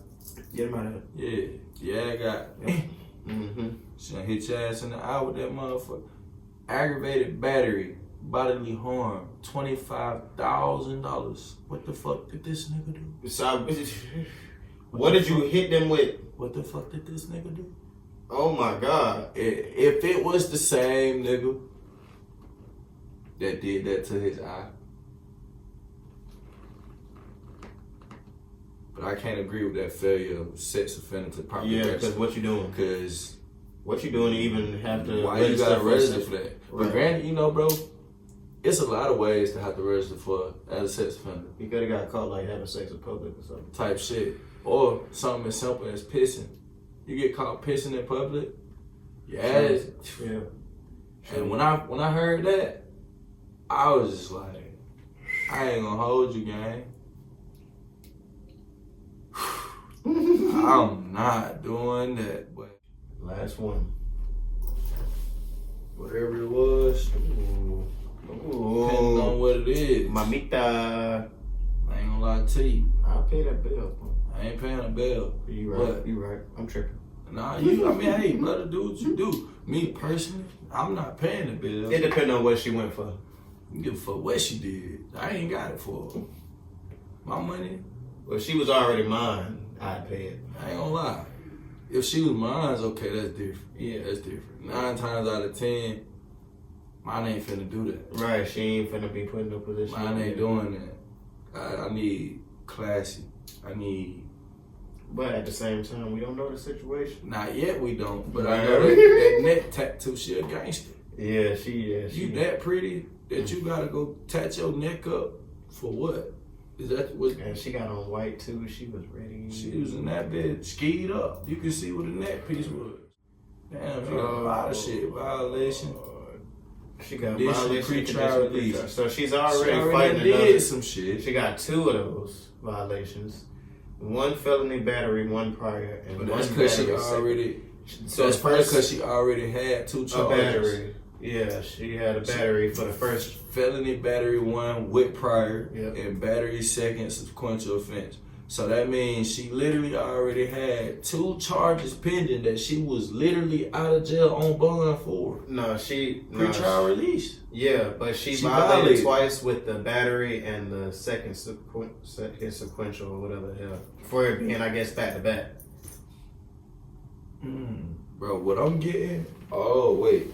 Get him out of here. Yeah, I got. She done hit your ass in the eye with that motherfucker. Aggravated battery, bodily harm, $25,000. What the fuck did this nigga do? So, what did you hit them with? What the fuck did this nigga do? Oh my God. If it was the same nigga that did that to his eye, but I can't agree with that failure of sex offender to property. Yeah, because what you doing? Because what you doing to even have to? Why you gotta register for that? Right. But granted, you know, bro, it's a lot of ways to have to register for as a sex offender. You could have got caught like having sex in public or something. Type shit. Or something as simple as pissing. You get caught pissing in public. Yeah. Yeah. And when I heard that, I was just like, I ain't gonna hold you, gang. I'm not doing that. But last one. Whatever it was, Ooh. depending on what it is. Mamita. I ain't gonna lie to you. I'll pay that bill. I ain't paying a bill. You right. You right. I'm tripping. Nah, I mean, hey, brother, do what you do. Me personally, I'm not paying the bill. It depends on what she went for. You give a fuck what she did. I ain't got it for her. My money. Well, if she was already mine, I'd pay it. I ain't gonna lie. If she was mine, okay, that's different. Yeah, that's different. 9 times out of 10, mine ain't finna do that. Right, she ain't finna be put in no position. Mine ain't doing that. I need classy. I need. But at the same time, we don't know the situation. Not yet, we don't. But Right. I know that neck tattoo, she a gangster. Yeah, she. You that pretty that you gotta go tat your neck up for what? Is that what? And she got on white too. She was ready. She was in that bed, skied up. You can see what the neck piece was. Damn, she got a lot of shit. Violation. She got This violation, pre-trial release. So she's already fighting did some shit. She got 2 of those violations. 1 felony battery, 1 prior, and but 1 that's because she battery already. So that's because she already had 2 charges. A battery. Yeah, she had a battery for the first felony battery 1 with prior, yep. and battery 2nd sequential offense. So that means she literally already had 2 charges pending that she was literally out of jail on bond for. Pre-trial release. Yeah, but she violated twice with the battery and the second sequential or whatever the hell. For it being, I guess, back to back. Bro, what I'm getting? Oh wait.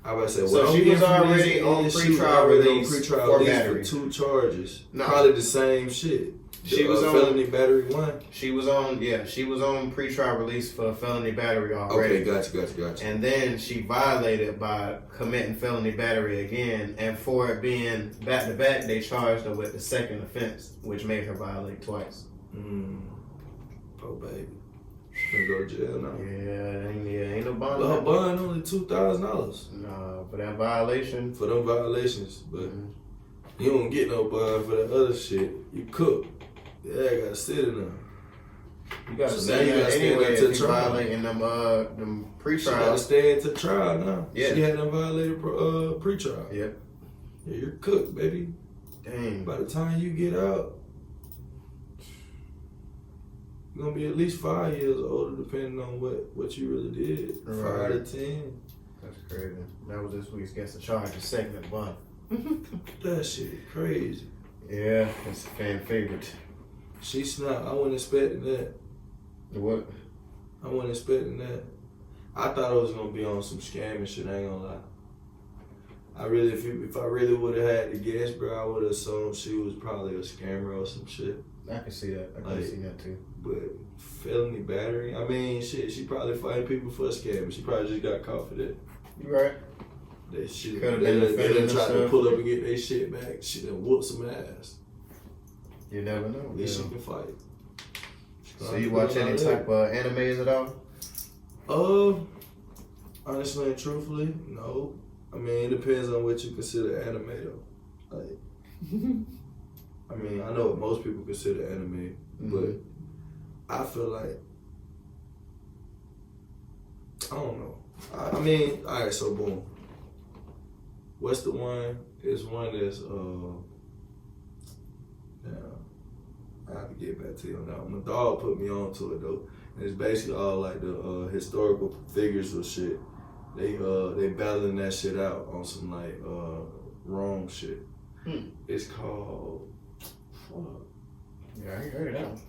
I was about to say, so she was already on pre-trial release for 2 charges. No. Probably the same shit. She was on felony battery 1. She was on pre-trial release for felony battery already. Okay, gotcha. And then she violated by committing felony battery again. And for it being back to back, they charged her with the 2nd offense, which made her violate twice. Oh baby. Gonna go to jail now. Yeah, ain't no bond. But her bond only $2,000. Nah, for that violation. For them violations, but you don't get no bond for that other shit. You cook. Yeah, I gotta sit in there. You gotta so stay there anyway to if you violating them pre-trial. She gotta stay into trial now. Yeah. She had them violated pre-trial. Yep. Yeah, you're cooked, baby. Dang. By the time you get out, you're gonna be at least 5 years older, depending on what you really did. Right. 5 to 10. That's crazy. That was this week's guest. The charge is segment 1. That shit crazy. Yeah, it's a fan favorite. She snapped. I wasn't expecting that. What? I wasn't expecting that. I thought it was gonna be on some scamming shit. I ain't gonna lie. If I really would have had to guess, bro, I would have assumed she was probably a scammer or some shit. I can see that. I can see that too. But felony battery, I mean, shit, she probably fighting people for a scam. She probably just got caught for that. You right. That shit. They done tried to pull up and get their shit back. She done whoop some ass. You never know. At least she can fight. So you watch any type of animes at all? Honestly and truthfully, no. I mean, it depends on what you consider anime though. Like, I mean, I know what most people consider anime, but I feel like, I don't know. I mean, all right, so boom. What's the one? It's one that's, I have to get back to you on that one. My dog put me on to it though. And it's basically all like the historical figures or shit. They battling that shit out on some like Rome shit. It's called Yeah, I ain't heard of that one.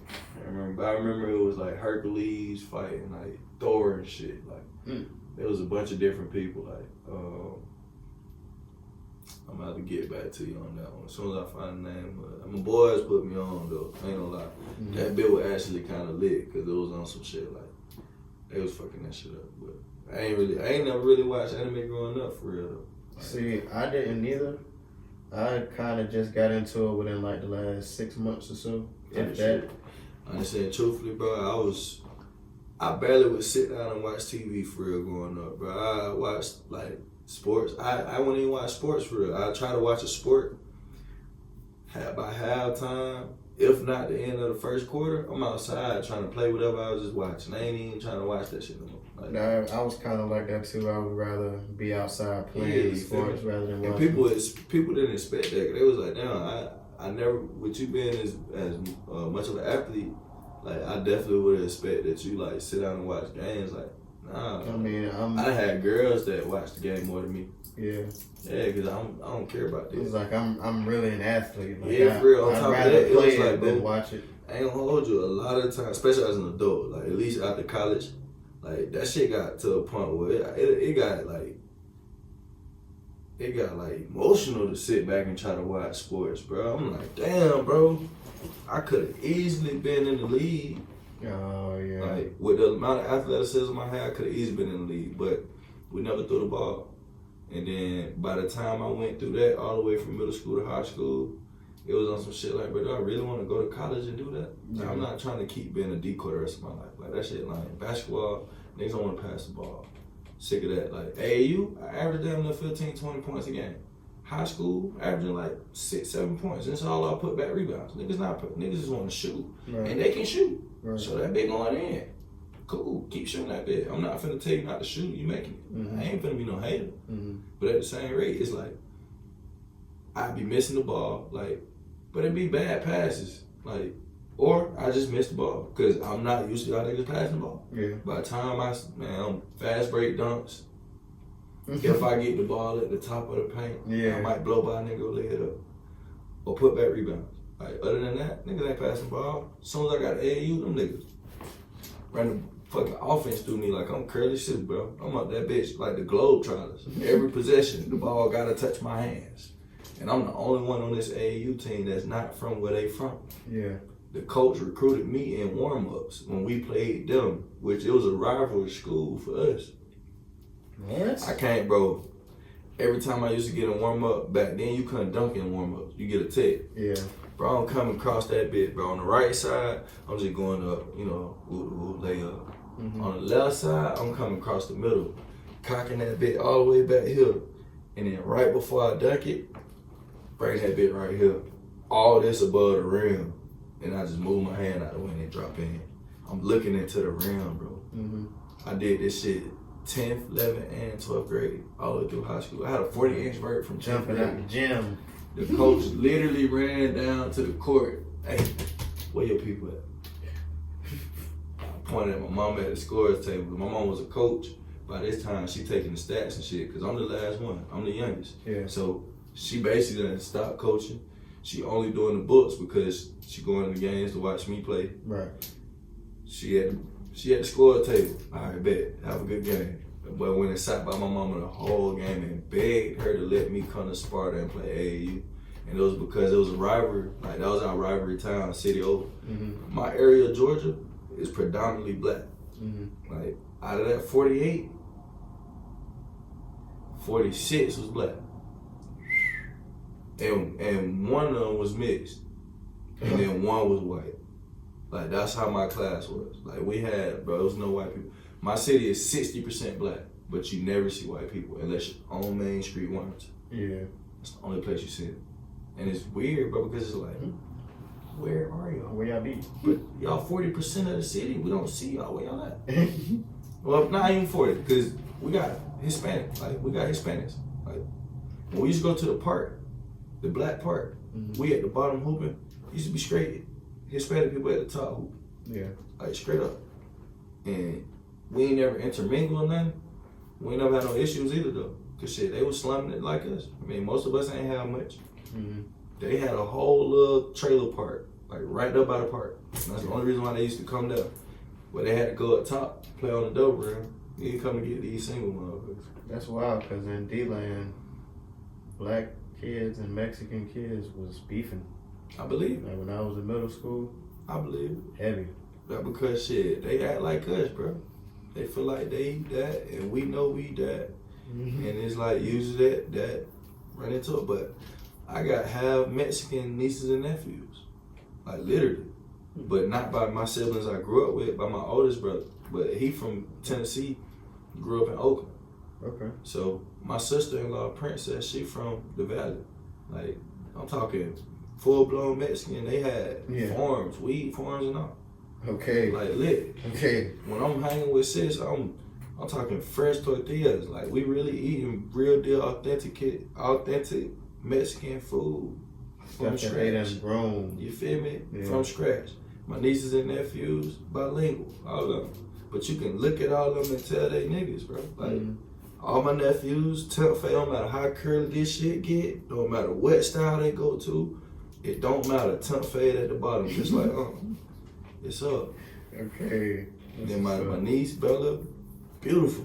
I remember it was like Hercules fighting like Thor and shit. Like there was a bunch of different people. Like I'm gonna have to get back to you on that one as soon as I find the name. But my boys put me on though. I ain't gonna lie. Mm-hmm. That bit was actually kind of lit because it was on some shit like they was fucking that shit up. But I ain't never really watched anime growing up for real though. Like, see, I didn't either. I kind of just got into it within like the last 6 months or so. If that. I said truthfully, bro, I barely would sit down and watch TV for real growing up, bro. I watched like sports. I wouldn't even watch sports for real. I try to watch a sport by halftime. If not the end of the first quarter, I'm outside trying to play whatever I was just watching. I ain't even trying to watch that shit no more. Like, nah, I was kind of like that too. I would rather be outside playing sports rather than watching. And people didn't expect that. They was like, damn, I never, with you being as much of an athlete, like I definitely would have expected that you like sit down and watch games. Like, nah. I mean, I had girls that watch the game more than me. Yeah. Yeah, because I don't care about this. It's like I'm really an athlete. Like, yeah, for real. On top of that, it was like, bro, watch it. I ain't gonna hold you. A lot of the time, especially as an adult, like at least after college, like that shit got to a point where it got emotional to sit back and try to watch sports, bro. I'm like, damn, bro, I could have easily been in the league. Oh yeah. Like with the amount of athleticism I had, I could have easily been in the league, but we never threw the ball. And then by the time I went through that, all the way from middle school to high school, it was on some shit like, bro, do I really want to go to college and do that? Like, I'm not trying to keep being a decoy the rest of my life. Like that shit, like basketball, niggas don't want to pass the ball. Sick of that. Like AAU, I averaged down to 15, 20 points a game. High school, averaging like 6, 7 points. That's all I put back rebounds. Niggas just want to shoot. Right. And they can shoot. Right. So that bit going in. Cool, keep shooting that bit. I'm not finna tell you not to shoot, you making it. Mm-hmm. I ain't finna be no hater. Mm-hmm. But at the same rate, it's like, I be missing the ball, like, but it'd be bad passes. Like, or I just miss the ball because I'm not used to y'all niggas passing the ball. Yeah. By the time I'm fast break dunks. If I get the ball at the top of the paint, I might blow by a nigga or lay it up. Or put back rebounds. Like, other than that, niggas ain't passing the ball. As soon as I got AAU, them niggas ran the fucking offense through me like I'm Curly Sue, bro. I'm up that bitch like the Globetrotters. Every possession, the ball gotta touch my hands. And I'm the only one on this AAU team that's not from where they from. Yeah. The coach recruited me in warm-ups when we played them, which it was a rivalry school for us. What? I can't, bro. Every time I used to get a warm-up, back then you couldn't dunk in warm-ups. You get a tech. Yeah. Bro, I'm coming across that bit, bro. On the right side, I'm just going up, lay up. Mm-hmm. On the left side, I'm coming across the middle, cocking that bit all the way back here. And then right before I dunk it, bring that bit right here. All this above the rim. And I just move my hand out the way and drop in. I'm looking into the rim, bro. Mm-hmm. I did this shit 10th, 11th, and 12th grade, all the way through high school. I had a 40-inch vert from jumping out the gym. The coach literally ran down to the court. Hey, where your people at? I pointed at my mom at the scores table. My mom was a coach. By this time, she taking the stats and shit, because I'm the last one. I'm the youngest. Yeah. So she basically done stopped coaching. She only doing the books because she going to the games to watch me play. Right. She had the score table. All right, bet. Have a good game. But when it sat by my mama the whole game and begged her to let me come to Sparta and play AAU. And it was because it was a rivalry. Like, that was our rivalry town, City Over. Mm-hmm. My area of Georgia is predominantly black. Mm-hmm. Like, out of that 48, 46 was black. And one of them was mixed. And then one was white. Like, that's how my class was. Like, we had, bro, there was no white people. My city is 60% black, but you never see white people unless you're on Main Street once. Yeah. That's the only place you see it. And it's weird, bro, because it's like, where are y'all? Where y'all be? But y'all 40% of the city, we don't see y'all. Where y'all at? Well, not even 40, because we got Hispanic. Like, we got Hispanics. Like, when we used to go to the park, the black park, we at the bottom hooping, used to be straight Hispanic people at the top hoop. Yeah. Like, straight up. And we ain't never intermingled or nothing. We ain't never had no issues either, though. Because shit, they was slumming it like us. I mean, most of us ain't have much. Mm-hmm. They had a whole little trailer park, like right up by the park. And that's the only reason why they used to come there. But they had to go up top, play on the dope rim. You come and get these single motherfuckers. That's wild, because in D-Land, black kids and Mexican kids was beefing. I believe it. Like when I was in middle school, I believe it. heavy. But because shit, they act like us, bro. They feel like they eat that, and we know we eat that. Mm-hmm. And it's like usually that run into it. But I got half Mexican nieces and nephews, like literally. But not by my siblings I grew up with, by my oldest brother. But he from Tennessee, grew up in Oakland. Okay. So my sister-in-law, Princess, she from the Valley. Like, I'm talking full-blown Mexican. They had farms, weed farms and all. Okay. Like lit. Okay. When I'm hanging with sis, I'm talking fresh tortillas. Like, we really eating real deal authentic Mexican food from Stuff that they done scratch. grown. You feel me? Yeah. From scratch. My nieces and nephews, bilingual, all of them. But you can look at all of them and tell they niggas, bro. Like, all my nephews, temp fade, don't matter how curly this shit get, don't matter what style they go to, it don't matter. Temp fade at the bottom, just like, it's up. Okay. Then my niece, Bella, beautiful.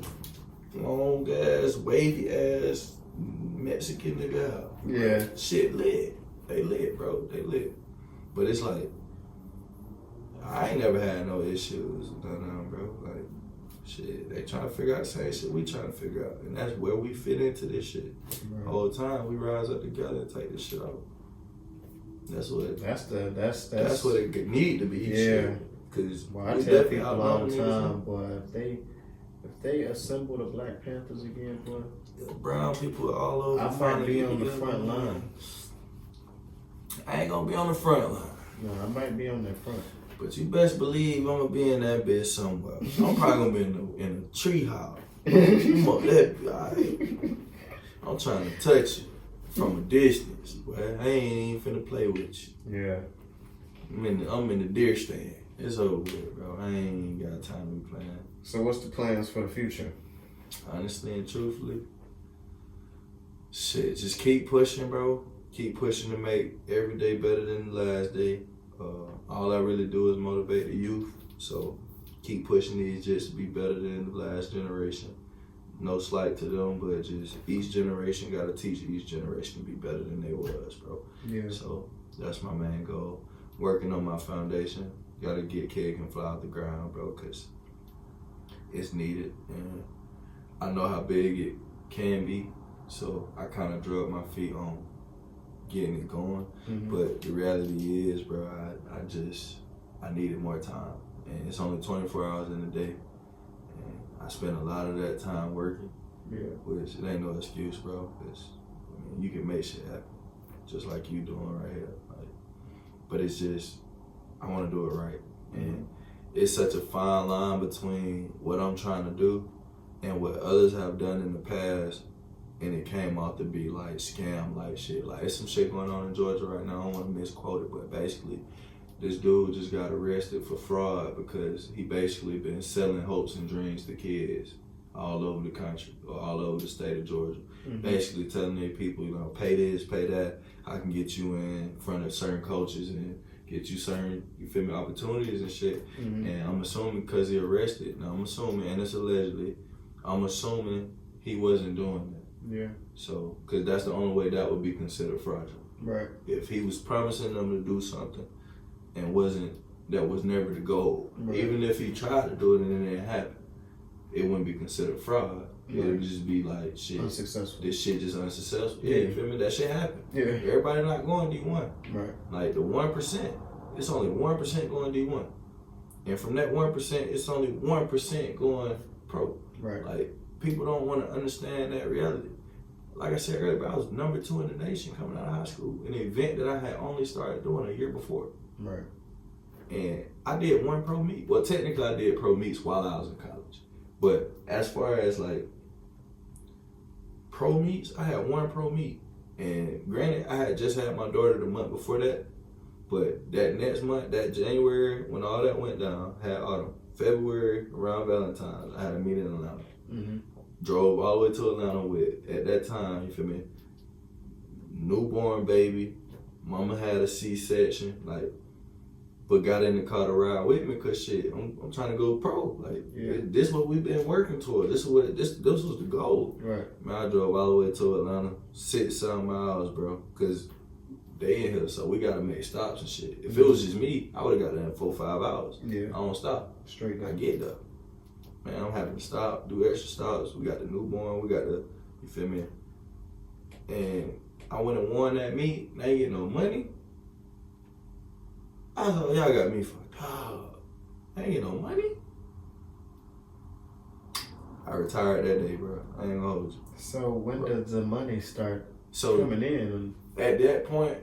Long ass, wavy ass Mexican nigga out. Yeah. Like, shit lit. They lit, bro. They lit. But it's like, I ain't never had no issues. None, bro. Like, shit, they trying to figure out the same shit we trying to figure out. And that's where we fit into this shit. Right. The whole time we rise up together and take this shit out. That's what that's what it need to be. Yeah. Cause I tell people all the time, boy, if they assemble the Black Panthers again, boy, brown people all over. I might be on the front line. I ain't gonna be on the front line. No, I might be on that front. But you best believe I'm gonna be in that bitch somewhere. I'm probably gonna be in a tree house. I'm up that guy. I'm trying to touch you from a distance. Boy, I ain't even finna play with you. Yeah. I'm in the deer stand. It's over with, bro. I ain't got time to be playing. So what's the plans for the future? Honestly and truthfully, shit, just keep pushing, bro. Keep pushing to make every day better than the last day. All I really do is motivate the youth. So keep pushing these just to be better than the last generation. No slight to them, but just each generation got to teach each generation to be better than they was, bro. Yeah. So that's my main goal. Working on my foundation. Got to get Kid Can Fly off the ground, bro, because it's needed. And I know how big it can be. So I kind of drug my feet on getting it going. Mm-hmm. But the reality is, bro, I needed more time. And it's only 24 hours in a day. And I spend a lot of that time working. Yeah. Which it ain't no excuse, bro. Because you can make shit happen. Just like you doing right here. Like, but it's just, I want to do it right. And it's such a fine line between what I'm trying to do and what others have done in the past. And it came out to be like scam like shit. Like, there's some shit going on in Georgia right now. I don't want to misquote it, but basically this dude just got arrested for fraud because he basically been selling hopes and dreams to kids all over the country or all over the state of Georgia. Mm-hmm. Basically telling their people, pay this, pay that. I can get you in front of certain coaches and get you certain, opportunities and shit. Mm-hmm. And I'm assuming because he arrested, now I'm assuming, and it's allegedly, I'm assuming he wasn't doing that. Yeah. So, because that's the only way that would be considered fraudulent. Right. If he was promising them to do something and that was never the goal. Right. Even if he tried to do it and it didn't happen, it wouldn't be considered fraud. Right. It would just be like, shit. Unsuccessful. This shit just unsuccessful. Yeah, you feel me? That shit happened. Yeah. Everybody not going D1. Right. Like the 1%, it's only 1% going D1. And from that 1%, it's only 1% going pro. Right. Like, people don't want to understand that reality. Like I said earlier, I was number 2 in the nation coming out of high school, an event that I had only started doing a year before. Right. And I did one pro meet. Well, technically I did pro meets while I was in college. But as far as like pro meets, I had one pro meet. And granted, I had just had my daughter the month before that. But that next month, that January, when all that went down, had autumn. February, around Valentine's, I had a meeting in Atlanta. Mm-hmm. Drove all the way to Atlanta with, at that time, you feel me, newborn baby. Mama had a C-section. Like, but got in the car to ride with me because shit, I'm trying to go pro. Like, this what we've been working toward. This was the goal. Right. Man, I drove all the way to Atlanta, 6-7 miles, bro, because they in here, so we gotta make stops and shit. If it was just me, I would have got there in 4-5 hours. Yeah. I don't stop. Straight I up. get there. Man, I'm having to stop, do extra stops. We got the newborn, we got the, you feel me? And I went and won that meet, and I ain't getting no money. I thought, y'all got me fucked up. I ain't getting no money. I retired that day, bro. I ain't gonna hold you. So when does the money start So coming in? at that point,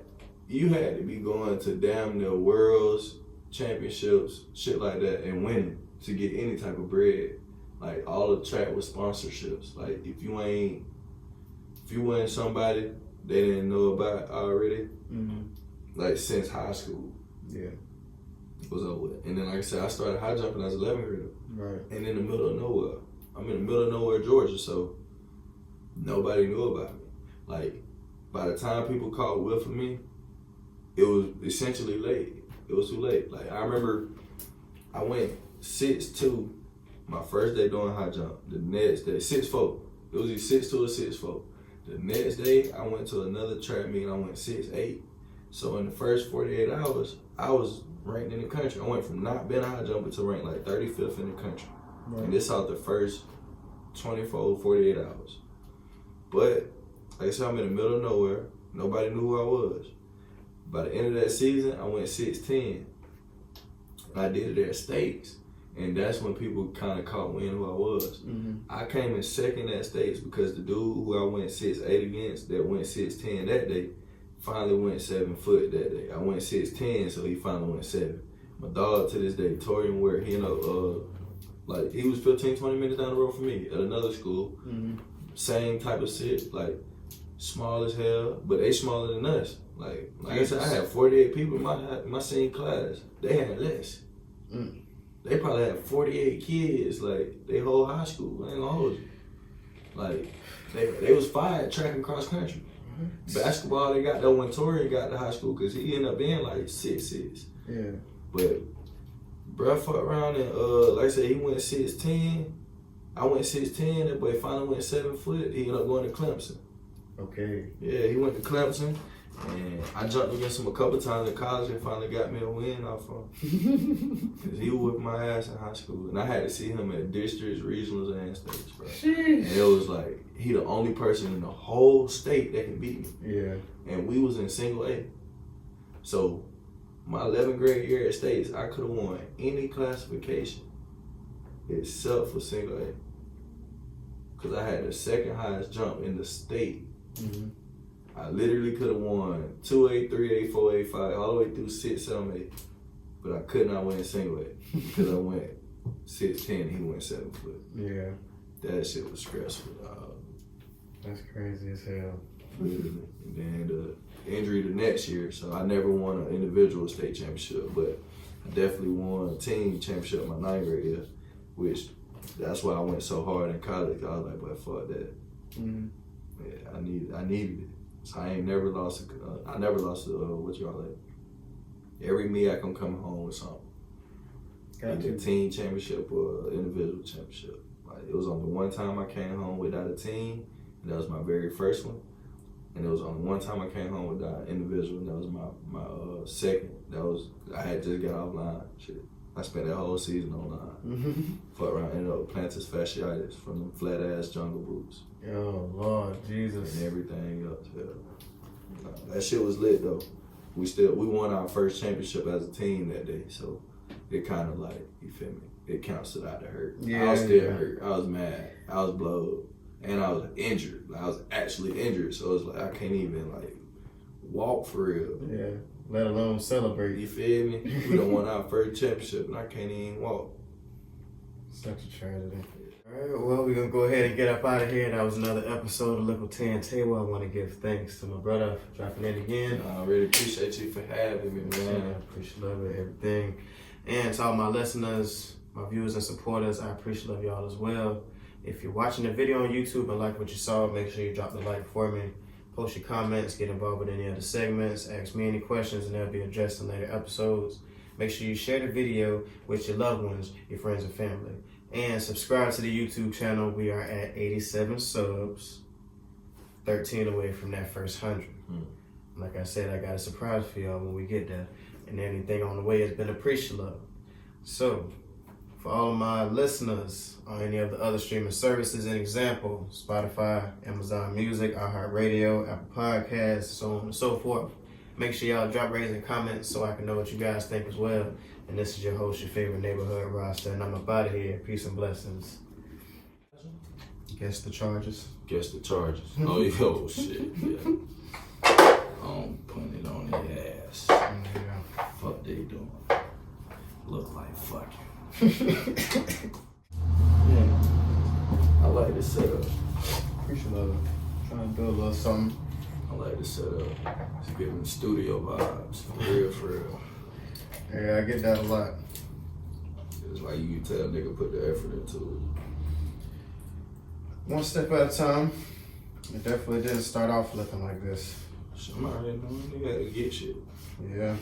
you had to be going to damn near worlds, championships, shit like that, and winning to get any type of bread. Like, all the track was sponsorships. Like, if you weren't somebody they didn't know about already, like, since high school. Yeah. It was over with. And then, like I said, I started high jumping as an 11th grader. Right. And in the middle of nowhere. I'm in the middle of nowhere, Georgia, so nobody knew about me. Like, by the time people caught whiff of me, it was essentially late. It was too late. Like, I remember I went 6'2", my first day doing high jump. The next day, 6'4". It was either 6'2" or 6'4". The next day, I went to another track meet and I went 6'8". So in the first 48 hours, I was ranked in the country. I went from not being a high jumper to ranked like 35th in the country. Right. And this out the first 24, 48 hours. But, like I said, I'm in the middle of nowhere. Nobody knew who I was. By the end of that season, I went 6'10". I did it at States. And that's when people kind of caught wind who I was. I came in second at States because the dude who I went 6'8" against that went 6'10" that day finally went 7 foot that day. I went 6'10", so he finally went 7. My dog to this day, Torian Ware, he like, he was 15, 20 minutes down the road from me at another school. Same type of shit, like, small as hell, but they smaller than us. Like I said, I had 48 people in my same class. They had less. They probably had 48 kids, like, they whole high school. I ain't gonna hold you. Like, they was fired track and cross country. Basketball, they got that when Torian got to high school, because he ended up being like 6'6". Yeah. But bruh fucked around and like I said, he went 6'10". I went 6'10", that boy finally went 7 foot. He ended up going to Clemson. Okay. Yeah, he went to Clemson. And I jumped against him a couple times in college and finally got me a win off him. Because he whipped my ass in high school. And I had to see him at districts, regionals, and states, bro. Sheesh. And it was like, he the only person in the whole state that can beat me. Yeah. And we was in single A. So my 11th grade year at States, I could have won any classification except for single A. Because I had the second highest jump in the state. I literally could have won 2A, 3A, 4A, 5, all the way through 6, 7A. But I could not win single A because I went 6'10", and he went 7 foot. Yeah. That shit was stressful, dog. That's crazy as hell. Literally. And then the injury the next year, so I never won an individual state championship, but I definitely won a team championship my 9th grade year, which that's why I went so hard in college. I was like, but fuck that. Yeah, I needed it. So I ain't never lost. I never lost what you call it. Every meet I come home with something. Either team championship or individual championship. Like, it was only one time I came home without a team, and that was my very first one. And it was only one time I came home without an individual, and that was my second. I had just got offline. Shit, I spent that whole season online. Fuck around, ended up with plantar fasciitis from them flat ass jungle boots. Oh Lord Jesus. And everything else. Yeah. That shit was lit though. We won our first championship as a team that day, so it kind of like, you feel me? It canceled out the hurt. Yeah, I was still hurt. I was mad. I was blowed, and I was injured. I was actually injured, so it's like I can't even like walk for real. Yeah. Let alone celebrate. You feel me? We done won our first championship, and I can't even walk. Such a tragedy. Alright, well, we're going to go ahead and get up out of here. That was another episode of Likkle Table. I want to give thanks to my brother for dropping in again. I really appreciate you for having me, man. I appreciate everything. And to all my listeners, my viewers and supporters, I appreciate y'all as well. If you're watching the video on YouTube and like what you saw, make sure you drop the like for me. Post your comments, get involved with any other segments, ask me any questions, and they'll be addressed in later episodes. Make sure you share the video with your loved ones, your friends and family. And subscribe to the YouTube channel. We are at 87 subs, 13 away from that first 100. Like I said, I got a surprise for y'all when we get there. And anything on the way has been appreciative. So, for all of my listeners on any of the other streaming services, an example, Spotify, Amazon Music, iHeartRadio, Apple Podcasts, so on and so forth. Make sure y'all drop ratings and comments so I can know what you guys think as well. And this is your host, your favorite neighborhood roster, and I'm up out of here. Peace and blessings. Guess the charges. Guess the charges. Oh, yo, shit. Yeah. I'm putting it on their ass. Yeah. Fuck they doing. Look like fucking. Yeah. I like this setup. Appreciate it. Trying to do a little something. I like this setup. It's giving studio vibes. For real. Yeah, I get that a lot. It's like you can tell a nigga put the effort into One step at a time. It definitely didn't start off looking like this. it. Somebody knowing you gotta get shit. Yeah.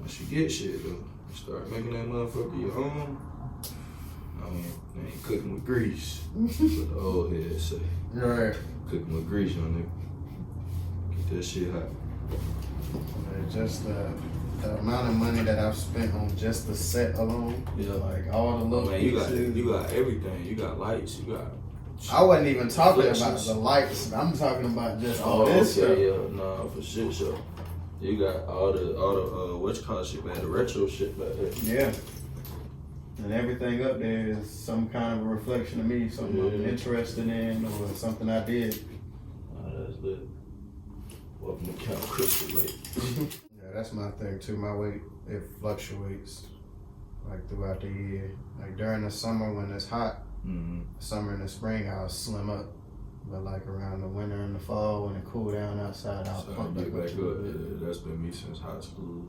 Once you get shit, though, you start making that motherfucker your own. I mean, they ain't cooking with grease. What the old head say. Right. Cooking with grease, young nigga. Get that shit hot. Just the amount of money that I've spent on just the set alone. Yeah. Like all the little Man, you got everything. You got lights. You got. I wasn't even talking about Reflections. the lights. I'm talking about just all this stuff. Okay, yeah, nah, for shit show. You got all the what you call shit, man, the retro shit back there. Yeah. And everything up there is some kind of a reflection of me, something I'm interested in or something I did. Oh, that's lit. Welcome to Camp Crystal Lake. Yeah, that's my thing too. My weight, it fluctuates like throughout the year. Like during the summer when it's hot, summer and the spring, I'll slim up. But like around the winter and the fall when it cool down outside, I'll pump get back up. Yeah, that's been me since high school.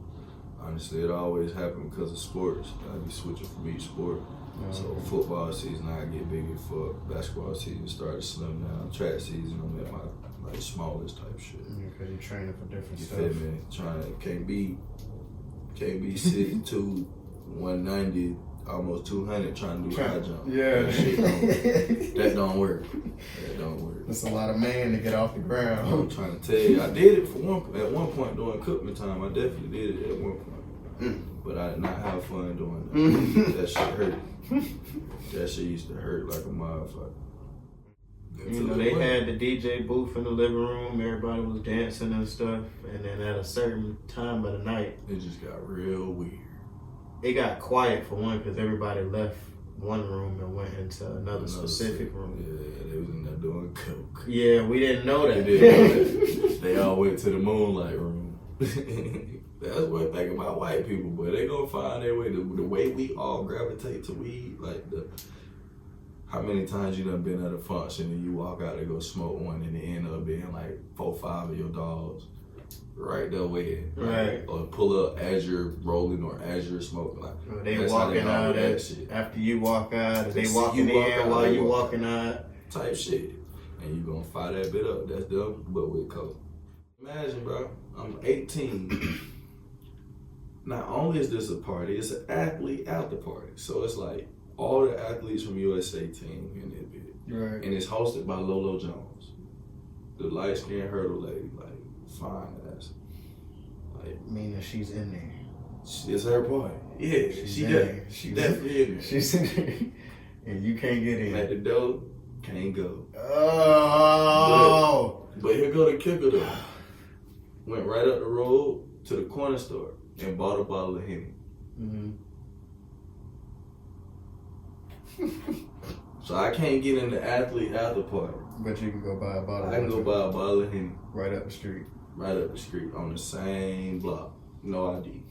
Honestly, it always happened because of sports. I be switching from each sport. So football season, I get bigger. For basketball season, started to slim down. Track season, I'm at my like smallest type shit. Because you're training for different You stuff. feel me? Can't be 6'2", 190, almost 200 trying to do high jump. Yeah. That don't work. That don't work. It's a lot of man to get off the ground. I'm trying to tell you, I did it at one point during Cookman time. I definitely did it at one point. But I did not have fun doing that. That shit hurt. That shit used to hurt like a motherfucker. You know, they had the DJ booth in the living room. Everybody was dancing and stuff. And then at a certain time of the night, it just got real weird. It got quiet for one because everybody left one room and went into another specific room. Yeah, they was in there doing coke. Yeah, we didn't know that. They didn't know that. They all went to the moonlight room. That's one thing about white people, boy. They gonna find their way. The way we all gravitate to weed, like how many times you done been at a function and you walk out to go smoke one and it end up being like 4, 5 of your dogs right there waiting. Right. Or pull up as you're rolling or as you're smoking. Like, they walking out after you walk out, or they walking in while you walking out. Type shit. And you gonna fire that bit up. That's them, but with coke. Imagine, bro, I'm 18. Not only is this a party, it's an athlete after party. So it's like all the athletes from USA team in that bit. Right. And it's hosted by Lolo Jones, the light skinned hurdle lady, like fine ass. Like, meaning she's in there. It's her party. Yeah, she definitely in there. She's in there. And you can't get in. At the door, can't go. Oh. But here go the kicker though. Went right up the road to the corner store and bought a bottle of Henny. So I can't get in the athlete after party. But you can go buy a bottle. I can go buy a bottle of Henny. Right up the street. Right up the street on the same block. No ID.